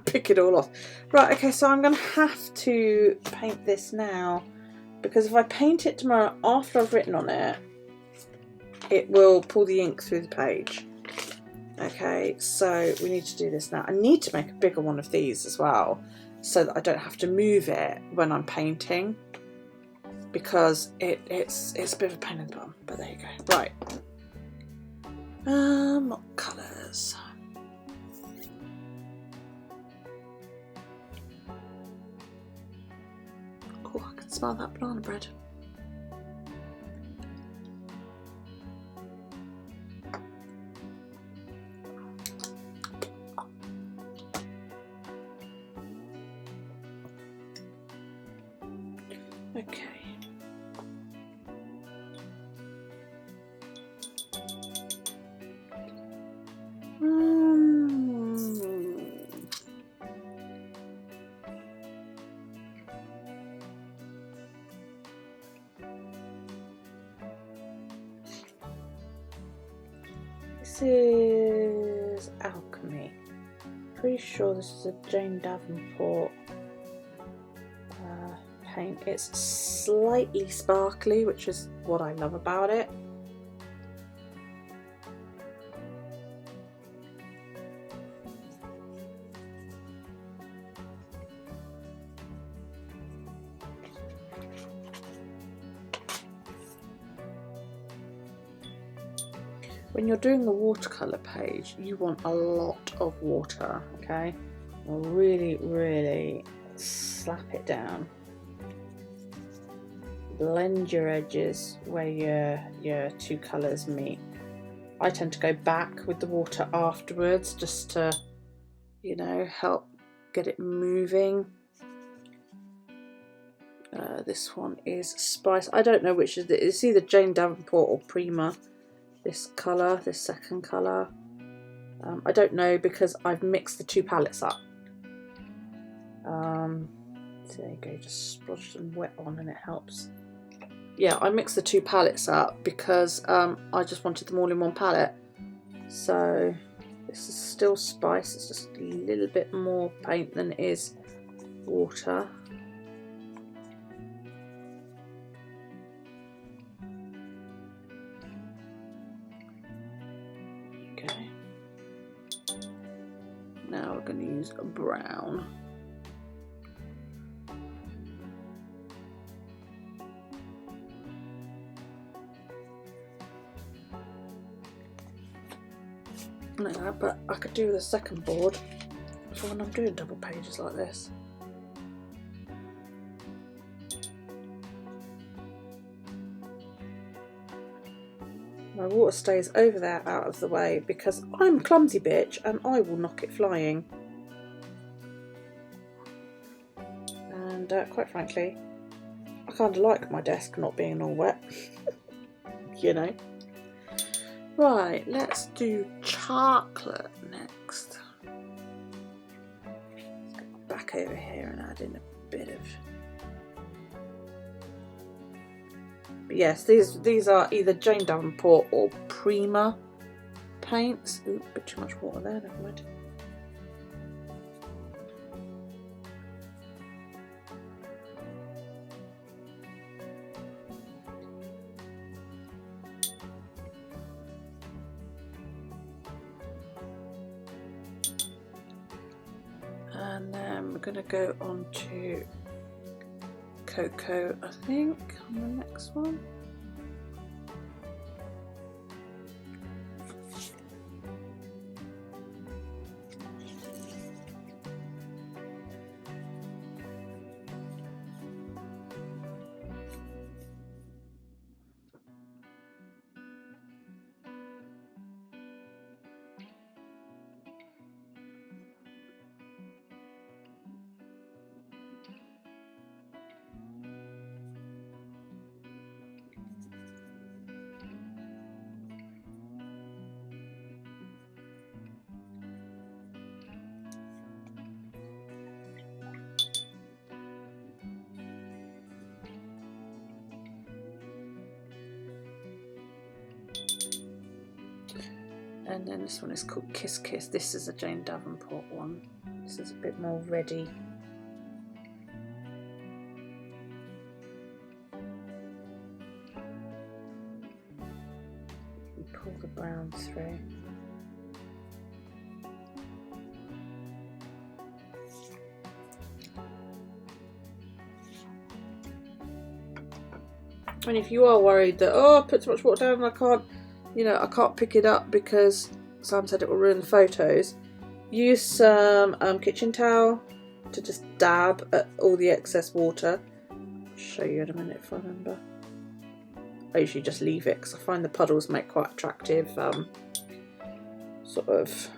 [SPEAKER 1] pick it all off. Right, okay, so I'm going to have to paint this now, because if I paint it tomorrow after I've written on it, it will pull the ink through the page. Okay, so we need to do this now. I need to make a bigger one of these as well, so that I don't have to move it when I'm painting, because it's a bit of a pain in the bum, but there you go. Right. What colours? Oh, I can smell that banana bread. Okay. This is Alchemy. Pretty sure this is a Jane Davenport paint. It's slightly sparkly, which is what I love about it. When you're doing the watercolour page, you want a lot of water, okay? You'll really slap it down. Blend your edges where your two colours meet. I tend to go back with the water afterwards, just to, you know, help get it moving. This one is Spice. I don't know which is it. It's either Jane Davenport or Prima. This colour, this second colour. I don't know, because I've mixed the two palettes up. So there you go, just splodge some wet on and it helps. Yeah, I mixed the two palettes up because I just wanted them all in one palette. So this is still Spice, it's just a little bit more paint than it is water. Okay. Now we're going to use a brown. Like that, but I could do the second board for when I'm doing double pages like this. My water stays over there out of the way because I'm a clumsy bitch and I will knock it flying. And quite frankly, I kind of like my desk not being all wet, you know. Right, let's do chocolate next. Let's go back over here and add in a bit of... But yes, these are either Jane Davenport or Prima paints. Ooh, a bit too much water there, never mind. And then we're going to go on to Cocoa, I think, on the next one. And then this one is called Kiss Kiss. This is a Jane Davenport one. This is a bit more ready. You pull the brown through. And if you are worried that, oh, I put too much water down and I can't, you know, I can't pick it up because Sam said it will ruin the photos, use some kitchen towel to just dab at all the excess water. I'll show you in a minute if I remember. I usually just leave it because I find the puddles make quite attractive sort of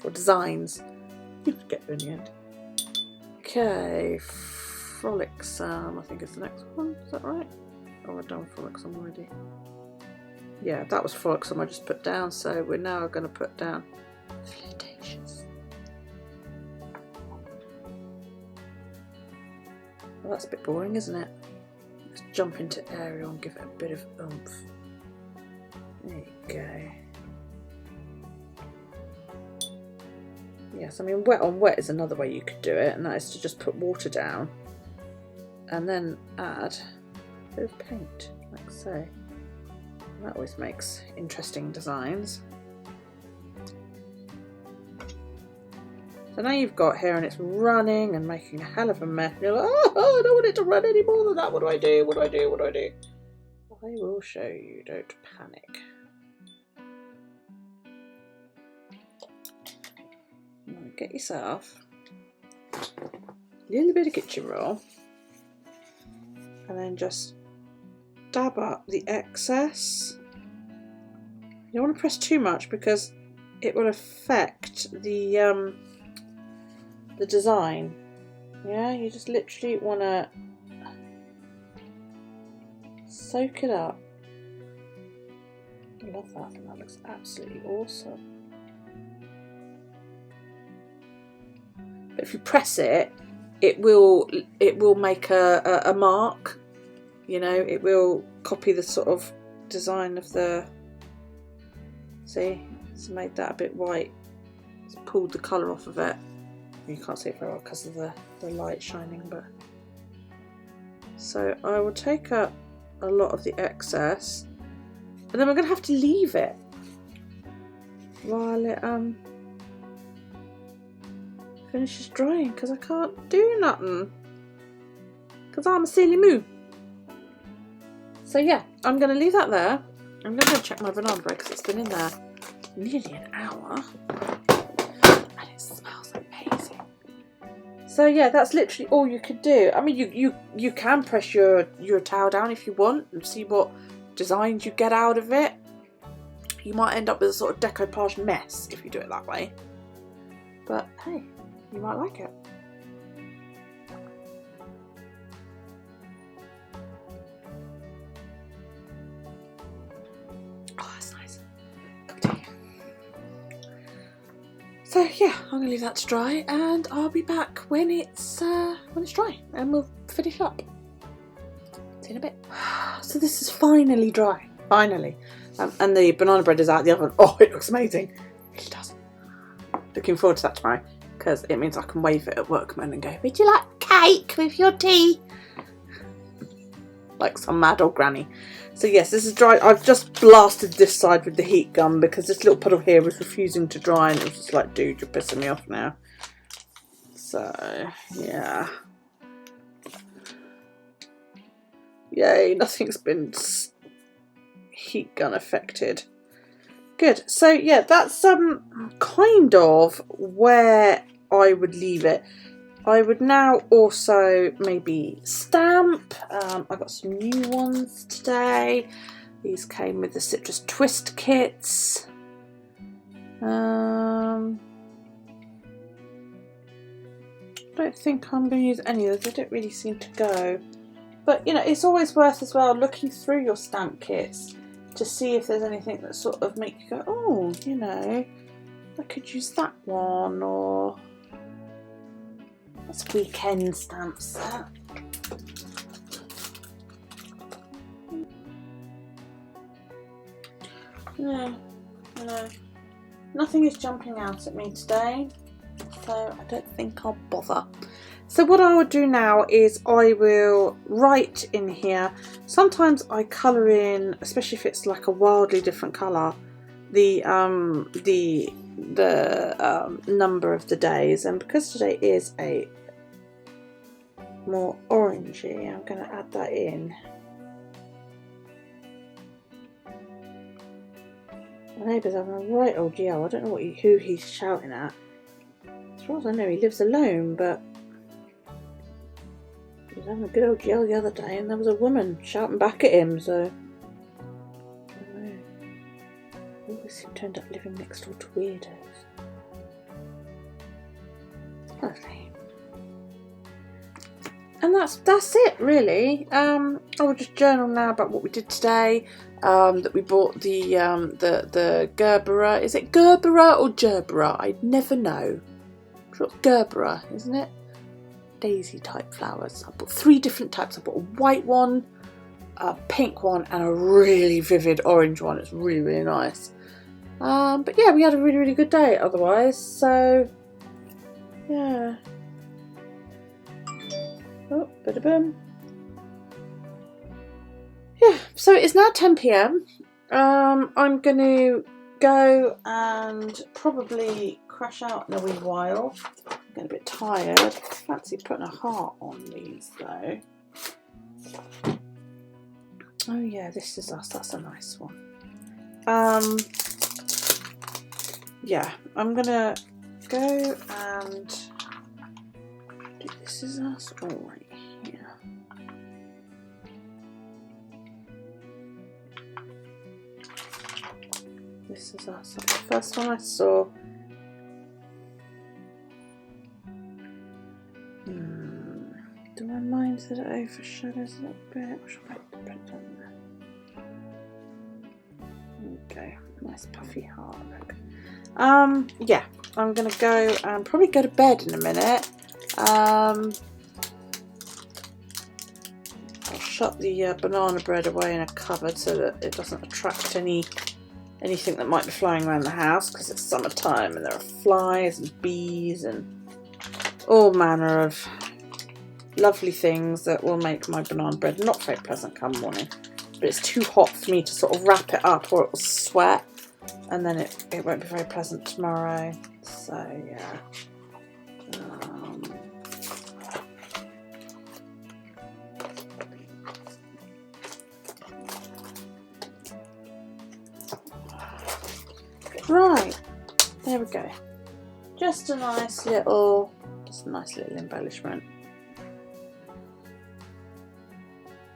[SPEAKER 1] for designs. Get there in the end. Okay, Frolicsome, I think is the next one. Is that right? Oh, I've done Frolicsome already. Yeah, that was Frolicsome I just put down. So we're now going to put down Flirtatious. Well, that's a bit boring, isn't it? Let's jump into Ariel and give it a bit of oomph. There you go. Yes, I mean wet on wet is another way you could do it, and that is to just put water down and then add a bit of paint, like so. And that always makes interesting designs. So now you've got here and it's running and making a hell of a mess. You're like, oh, I don't want it to run any more than that. What do I do? What do I do? What do I do? I will show you, don't panic. Get yourself a little bit of kitchen roll and then just dab up the excess. You don't want to press too much because it will affect the design. Yeah, you just literally want to soak it up. I love that. I think that looks absolutely awesome. But if you press it, it will make a mark. You know, it will copy the sort of design of the. See, it's made that a bit white. It's pulled the colour off of it. You can't see it very well because of the light shining, but. So I will take up a lot of the excess, and then we're going to have to leave it while it finishes drying because I can't do nothing because I'm a silly moo. So yeah, I'm going to leave that there. I'm going to go check my banana bread because it's been in there nearly an hour and it smells amazing. So yeah, that's literally all you could do. I mean, you can press your towel down if you want and see what designs you get out of it. You might end up with a sort of decoupage mess if you do it that way. But hey, you might like it. Oh, that's nice. Cup of tea. So yeah, I'm gonna leave that to dry, and I'll be back when it's dry, and we'll finish up. See you in a bit. So this is finally dry. Finally, and the banana bread is out of the oven. Oh, it looks amazing. It really does. Looking forward to that tomorrow, because it means I can wave it at workmen and go, would you like cake with your tea? Like some mad old granny. So yes, this is dry. I've just blasted this side with the heat gun because this little puddle here was refusing to dry, and it was just like, dude, you're pissing me off now. So yeah. Yay, nothing's been heat gun affected. Good. So yeah, that's kind of where I would leave it. I would now also maybe stamp. I got some new ones today. These came with the Citrus Twist kits. I don't think I'm going to use any of those. They don't really seem to go. But you know, it's always worth as well looking through your stamp kits to see if there's anything that sort of make you go, oh, you know, I could use that one, or that's weekend stamp set. No, no. Nothing is jumping out at me today, so I don't think I'll bother. So what I would do now is I will write in here. Sometimes I colour in, especially if it's like a wildly different colour, the number of the days, and because today is a more orangey, I'm going to add that in. My neighbour's having a right old yell. I don't know who he's shouting at. As far as I know, he lives alone, but he was having a good old yell the other day, and there was a woman shouting back at him, so I don't know. He always turned up living next door to weirdos. Lovely. And that's it really. I will just journal now about what we did today. That we bought the Gerbera. Is it Gerbera or Gerbera? I never know. It's Gerbera, isn't it? Daisy type flowers. I bought 3 different types. I bought a white one, a pink one, and a really vivid orange one. It's really, really nice. But yeah, we had a really, really good day otherwise. So yeah. Oh, ba-da-boom. Yeah, so it's now 10 PM. I'm going to go and probably crash out in a wee while. I'm getting a bit tired. I fancy putting a heart on these though. Oh yeah, this is us. That's a nice one. Yeah, I'm going to go and do this is us all right here. This is us. That's the first one I saw. Do I mind that it overshadows a little bit? Or should I put it on there? Okay, nice puffy heart look. Yeah, I'm gonna go and probably go to bed in a minute. I'll shut the banana bread away in a cupboard so that it doesn't attract anything that might be flying around the house, because it's summertime and there are flies and bees and all manner of lovely things that will make my banana bread not very pleasant come morning. But it's too hot for me to sort of wrap it up or it will sweat, and then it won't be very pleasant tomorrow. So yeah. Right, there we go. Just a nice little embellishment.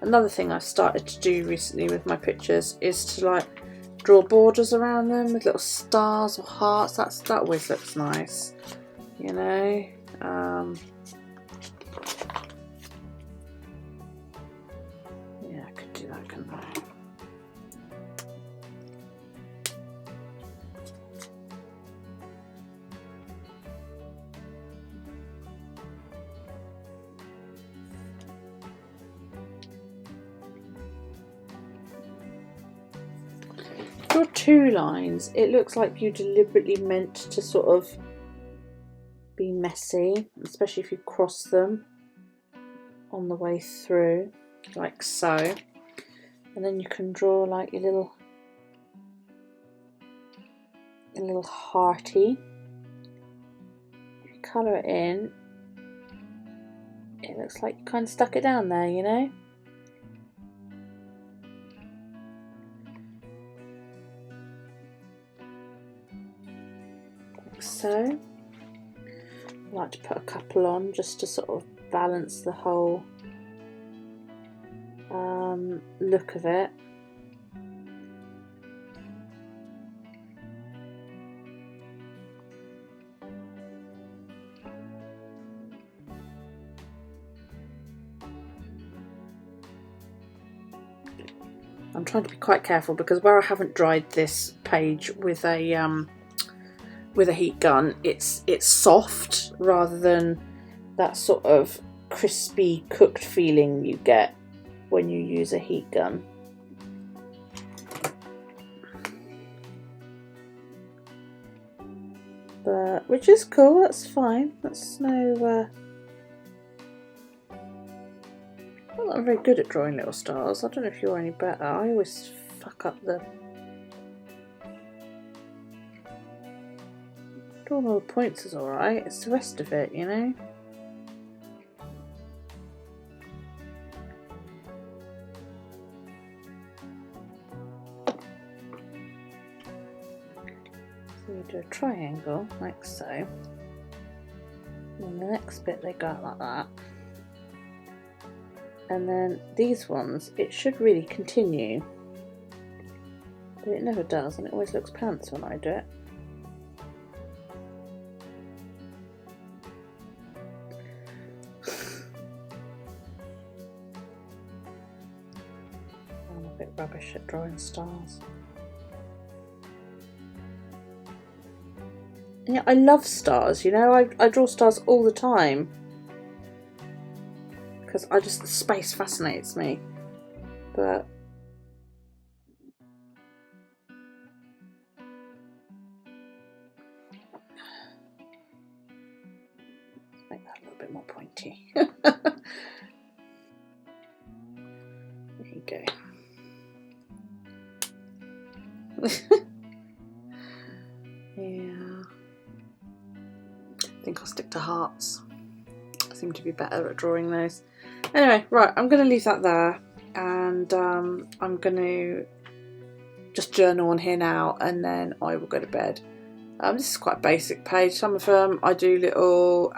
[SPEAKER 1] Another thing I've started to do recently with my pictures is to like draw borders around them with little stars or hearts. That always looks nice, you know. Yeah, I could do that, couldn't I? Draw 2 lines. It looks like you deliberately meant to sort of be messy, especially if you cross them on the way through, like so. And then you can draw like your little hearty. If you colour it in, it looks like you kind of stuck it down there, you know. So I like to put a couple on just to sort of balance the whole look of it. I'm trying to be quite careful because where I haven't dried this page with a heat gun, it's soft rather than that sort of crispy cooked feeling you get when you use a heat gun. but which is cool. That's fine. That's no. I'm not very good at drawing little stars. I don't know if you're any better. I always fuck up the. Drawing all the points is alright. It's the rest of it, you know. So you do a triangle like so. And the next bit they go out like that. And then these ones, it should really continue, but it never does, and it always looks pants when I do it. I'm a bit rubbish at drawing stars. And yeah, I love stars, you know, I draw stars all the time. Because the space fascinates me, but let's make that a little bit more pointy. There you go. Yeah, I think I'll stick to hearts. I seem to be better at drawing those. Anyway, right, I'm going to leave that there, and I'm going to just journal on here now, and then I will go to bed. This is quite a basic page. Some of them I do little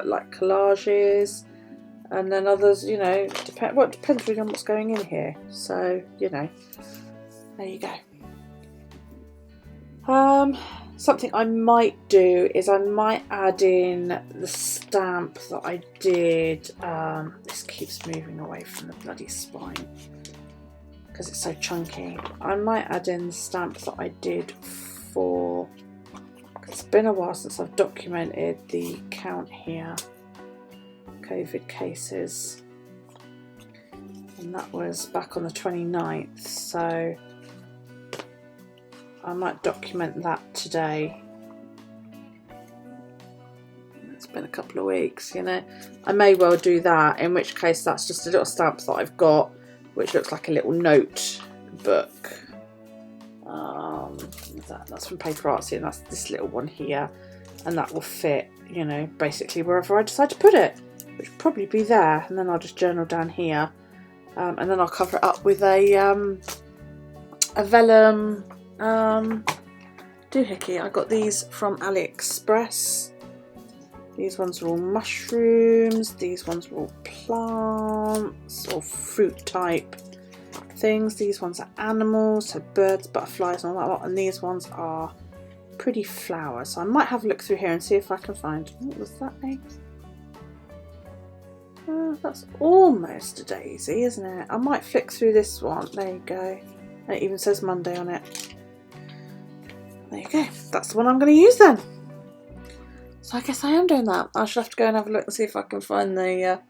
[SPEAKER 1] like collages, and then others, you know, depends really on what's going in here. So, you know, there you go. Something I might do is I might add in the stamp that I did. This keeps moving away from the bloody spine because it's so chunky. I might add in the stamp that I did for. It's been a while since I've documented the count here. COVID cases. And that was back on the 29th. So I might document that today. It's been a couple of weeks, you know. I may well do that, in which case that's just a little stamp that I've got, which looks like a little note book. That's from Paper Artsy, and that's this little one here. And that will fit, you know, basically wherever I decide to put it, which will probably be there. And then I'll just journal down here. And then I'll cover it up with a vellum doohickey. I got these from AliExpress. These ones are all mushrooms, these ones are all plants or fruit type things. These ones are animals, so birds, butterflies and all that lot, and these ones are pretty flowers. So I might have a look through here and see if I can find, what was that name? That's almost a daisy, isn't it? I might flick through this one. There you go. And it even says Monday on it. There you go. That's the one I'm going to use then. So I guess I am doing that. I should have to go and have a look and see if I can find the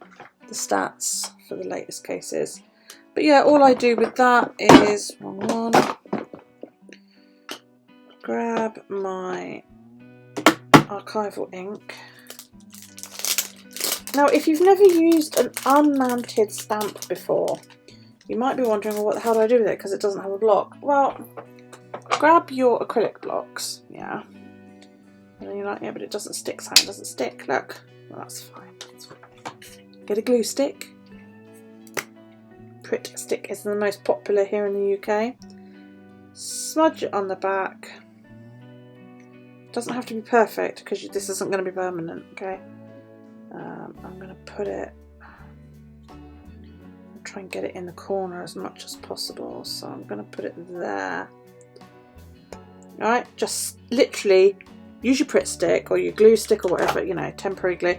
[SPEAKER 1] stats for the latest cases. But yeah, all I do with that is, wrong one, grab my archival ink. Now, if you've never used an unmounted stamp before, you might be wondering, well, what the hell do I do with it because it doesn't have a block? Well, grab your acrylic blocks, yeah. And then you're like, yeah, but it doesn't stick, so it doesn't stick. Look, well, that's fine. That's fine. Get a glue stick. Pritt stick is the most popular here in the UK. Smudge it on the back. Doesn't have to be perfect because this isn't going to be permanent, okay? I'm going to put it, try and get it in the corner as much as possible. So I'm going to put it there. Alright, just literally use your Pritt stick or your glue stick or whatever, you know, temporary glue.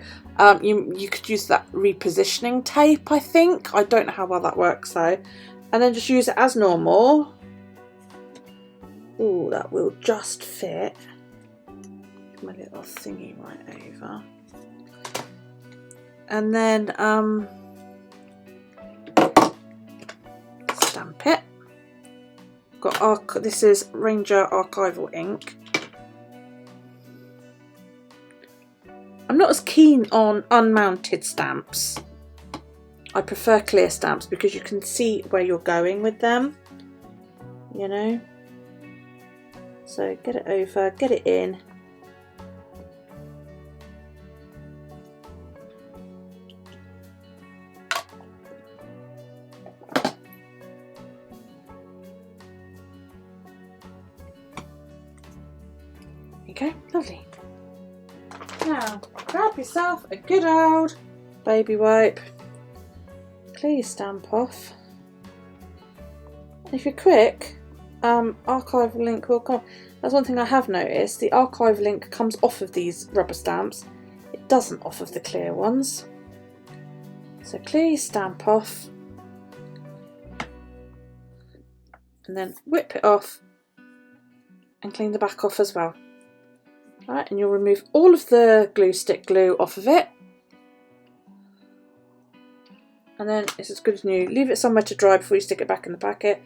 [SPEAKER 1] You could use that repositioning tape, I think. I don't know how well that works though. And then just use it as normal. Ooh, that will just fit. My little thingy right over. And then stamp it. Got this is Ranger archival ink. I'm not as keen on unmounted stamps. I prefer clear stamps because you can see where you're going with them, you know. So get it over, get it in. Okay, lovely. Now, grab yourself a good old baby wipe, clear your stamp off. If you're quick, archive link will come. That's one thing I have noticed, the archive link comes off of these rubber stamps. It doesn't off of the clear ones. So clear your stamp off and then whip it off and clean the back off as well. Right, and you'll remove all of the glue stick glue off of it. And then it's as good as new. Leave it somewhere to dry before you stick it back in the packet.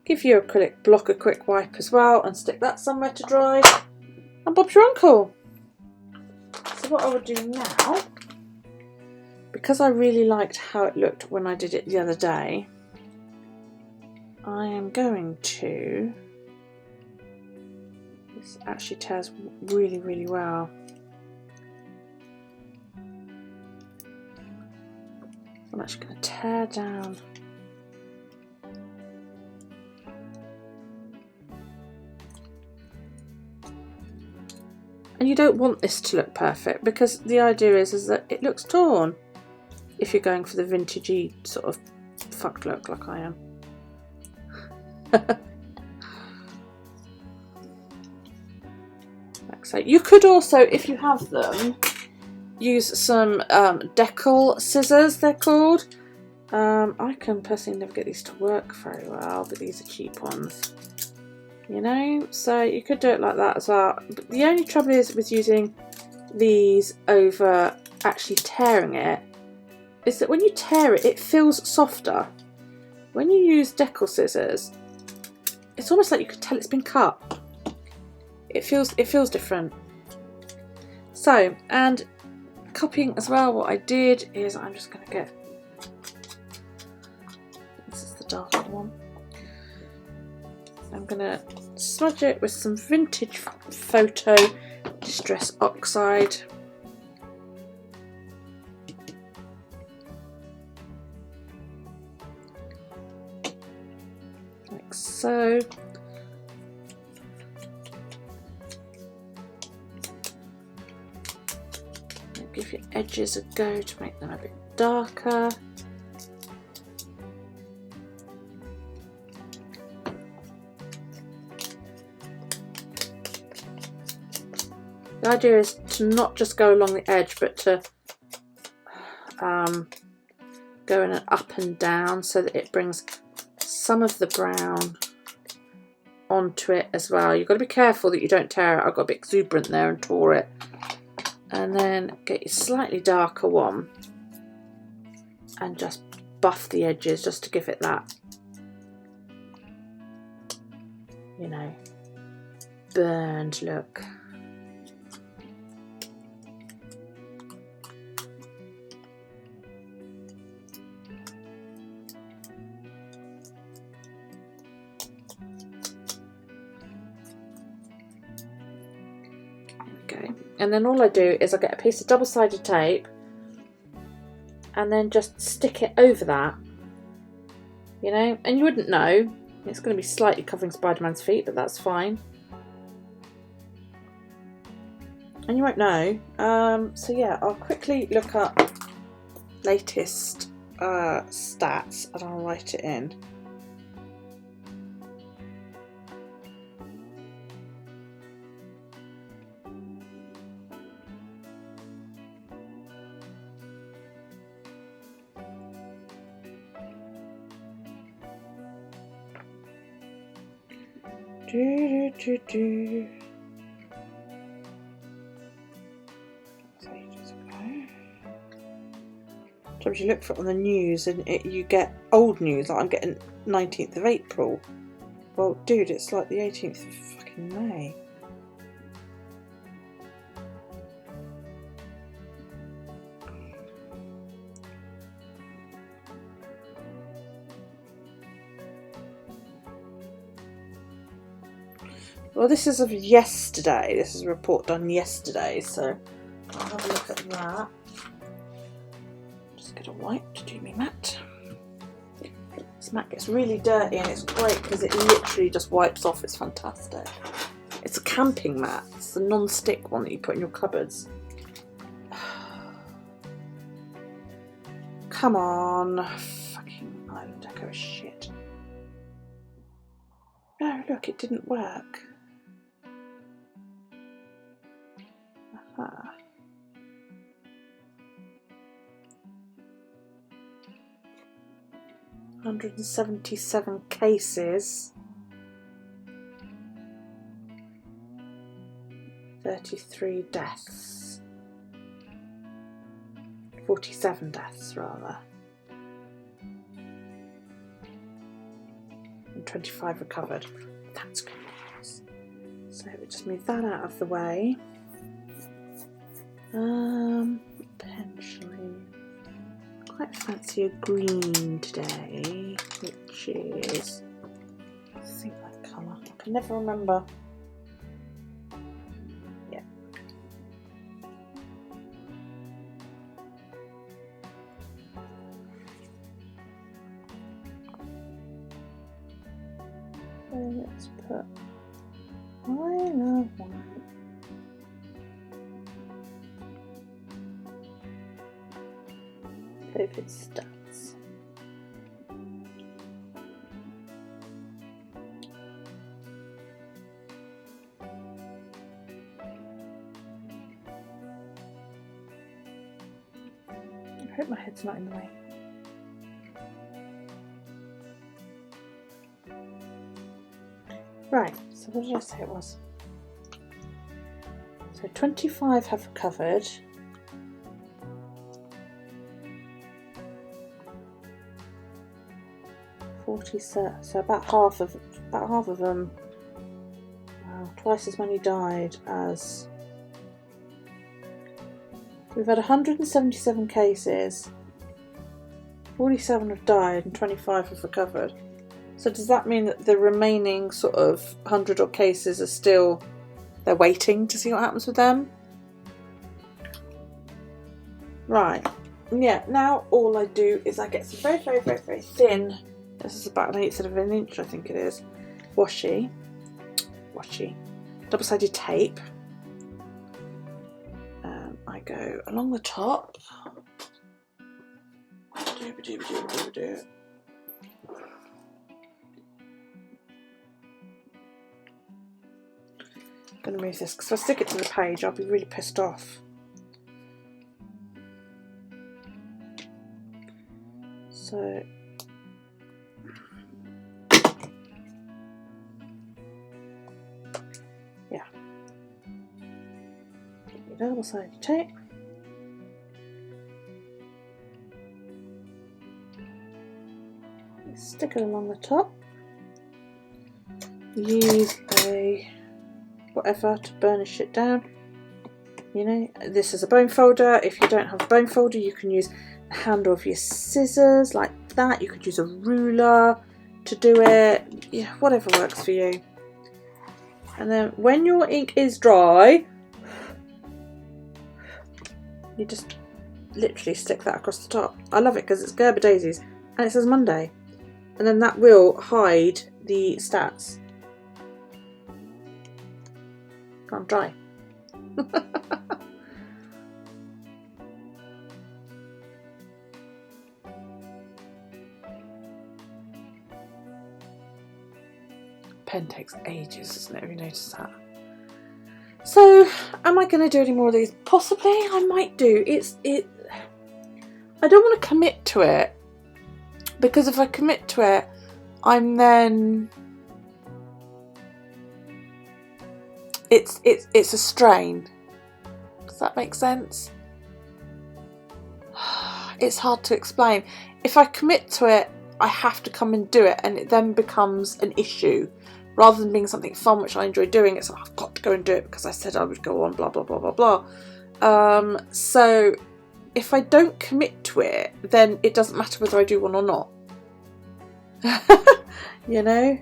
[SPEAKER 1] Give your acrylic block a quick wipe as well and stick that somewhere to dry. And Bob's your uncle. So what I will do now, because I really liked how it looked when I did it the other day, I am going to... This actually tears really, really well. I'm actually going to tear down. And you don't want this to look perfect because the idea is that it looks torn if you're going for the vintagey sort of fucked look like I am. So you could also, if you have them, use some decal scissors, they're called. I can personally never get these to work very well, but these are cheap ones, you know, so you could do it like that as well. But the only trouble is with using these over actually tearing it, is that when you tear it, it feels softer. When you use decal scissors, it's almost like you could tell it's been cut. It feels different. So, and copying as well, what I did is I'm just going to get, this is the darker one, I'm going to smudge it with some vintage photo distress oxide. Like so. Give your edges a go to make them a bit darker. The idea is to not just go along the edge, but to go in an up and down so that it brings some of the brown onto it as well. You've got to be careful that you don't tear it. I've got a bit exuberant there and tore it. And then get your slightly darker one and just buff the edges just to give it that, you know, burned look. And then all I do is I get a piece of double-sided tape and then just stick it over that, you know, and you wouldn't know. It's going to be slightly covering Spider-Man's feet, but that's fine. And you won't know. So yeah, I'll quickly look up latest stats and I'll write it in. So you just go. Sometimes you look for it on the news and you get old news, like I'm getting 19th of April. Well, dude, it's like the 18th of fucking May. Well, this is of yesterday. This is a report done yesterday, so I'll have a look at that. Just get a wipe to do me mat. This mat gets really dirty and it's great because it literally just wipes off. It's fantastic. It's a camping mat. It's the non-stick one that you put in your cupboards. Come on. Fucking Island Deco shit. No, look, it didn't work. Aha. $177 cases. 33 deaths. 47 deaths rather. And 25 recovered. That's good news. So we just move that out of the way. Potentially quite fancy a green today, which is, I think that colour. I can never remember. Yeah. So let's put white. COVID stats. I hope my head's not in the way. Right, so what did I say it was? So 25 have recovered. 40, so about half of them. Wow, twice as many died as. We've had 177 cases. 47 have died and 25 have recovered. So does that mean that the remaining sort of 100 odd cases are still, they're waiting to see what happens with them? Right. Yeah, now all I do is I get some very, very, very, very thin, this is about 1/8 of an inch I think it is, washi, double-sided tape. I go along the top. I'm going to move this because if I stick it to the page I'll be really pissed off. So yeah, double-sided tape. Stick it along the top. Use a whatever to burnish it down. You know, this is a bone folder. If you don't have a bone folder, you can use the handle of your scissors like that. You could use a ruler to do it. Yeah, whatever works for you. And then when your ink is dry, you just literally stick that across the top. I love it because it's Gerber Daisies and it says Monday. And then that will hide the stats. Can't dry. Pen takes ages, doesn't it? Have you noticed that? So, am I going to do any more of these? Possibly, I might do. I don't want to commit to it. Because if I commit to it, I'm then it's a strain. Does that make sense? It's hard to explain. If I commit to it, I have to come and do it, and it then becomes an issue. Rather than being something fun which I enjoy doing, it's like I've got to go and do it because I said I would go on, blah blah blah blah blah. So if I don't commit to it, then it doesn't matter whether I do one or not. You know?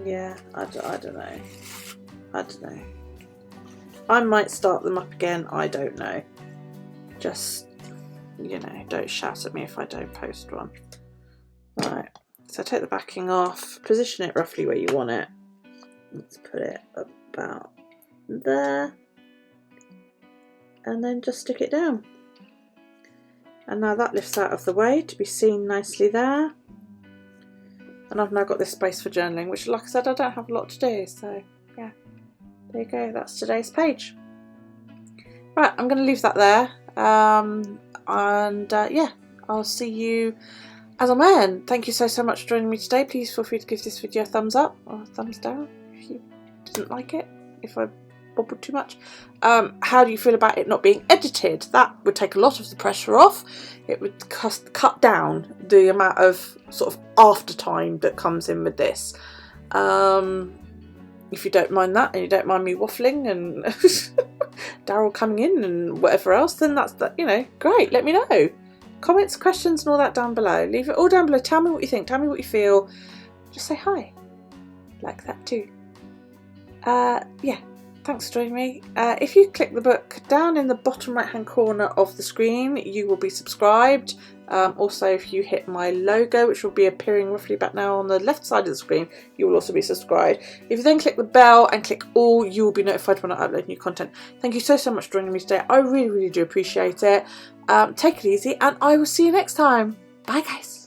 [SPEAKER 1] Yeah, I don't know. I don't know. I might start them up again, I don't know. Just, you know, don't shout at me if I don't post one. Right, so take the backing off, position it roughly where you want it. Let's put it about there. And then just stick it down. And now that lifts out of the way to be seen nicely there. And I've now got this space for journaling, which, like I said, I don't have a lot to do, so yeah, there you go, that's today's page. Right, I'm going to leave that there, yeah, I'll see you as I'm in. Thank you so much for joining me today. Please feel free to give this video a thumbs up or a thumbs down if you didn't like it, if I bobbled too much. How do you feel about it not being edited? That would take a lot of the pressure off. It would cut down the amount of sort of after time that comes in with this. If you don't mind that, and you don't mind me waffling and Daryl coming in and whatever else, then that's that. You know, great. Let me know. Comments, questions, and all that down below. Leave it all down below. Tell me what you think. Tell me what you feel. Just say hi. Like that too. Yeah. Thanks for joining me. If you click the book down in the bottom right hand corner of the screen, you will be subscribed. Also, if you hit my logo, which will be appearing roughly about now on the left side of the screen, you will also be subscribed. If you then click the bell and click all, you will be notified when I upload new content. Thank you so much for joining me today. I really do appreciate it. Take it easy, and I will see you next time. Bye guys.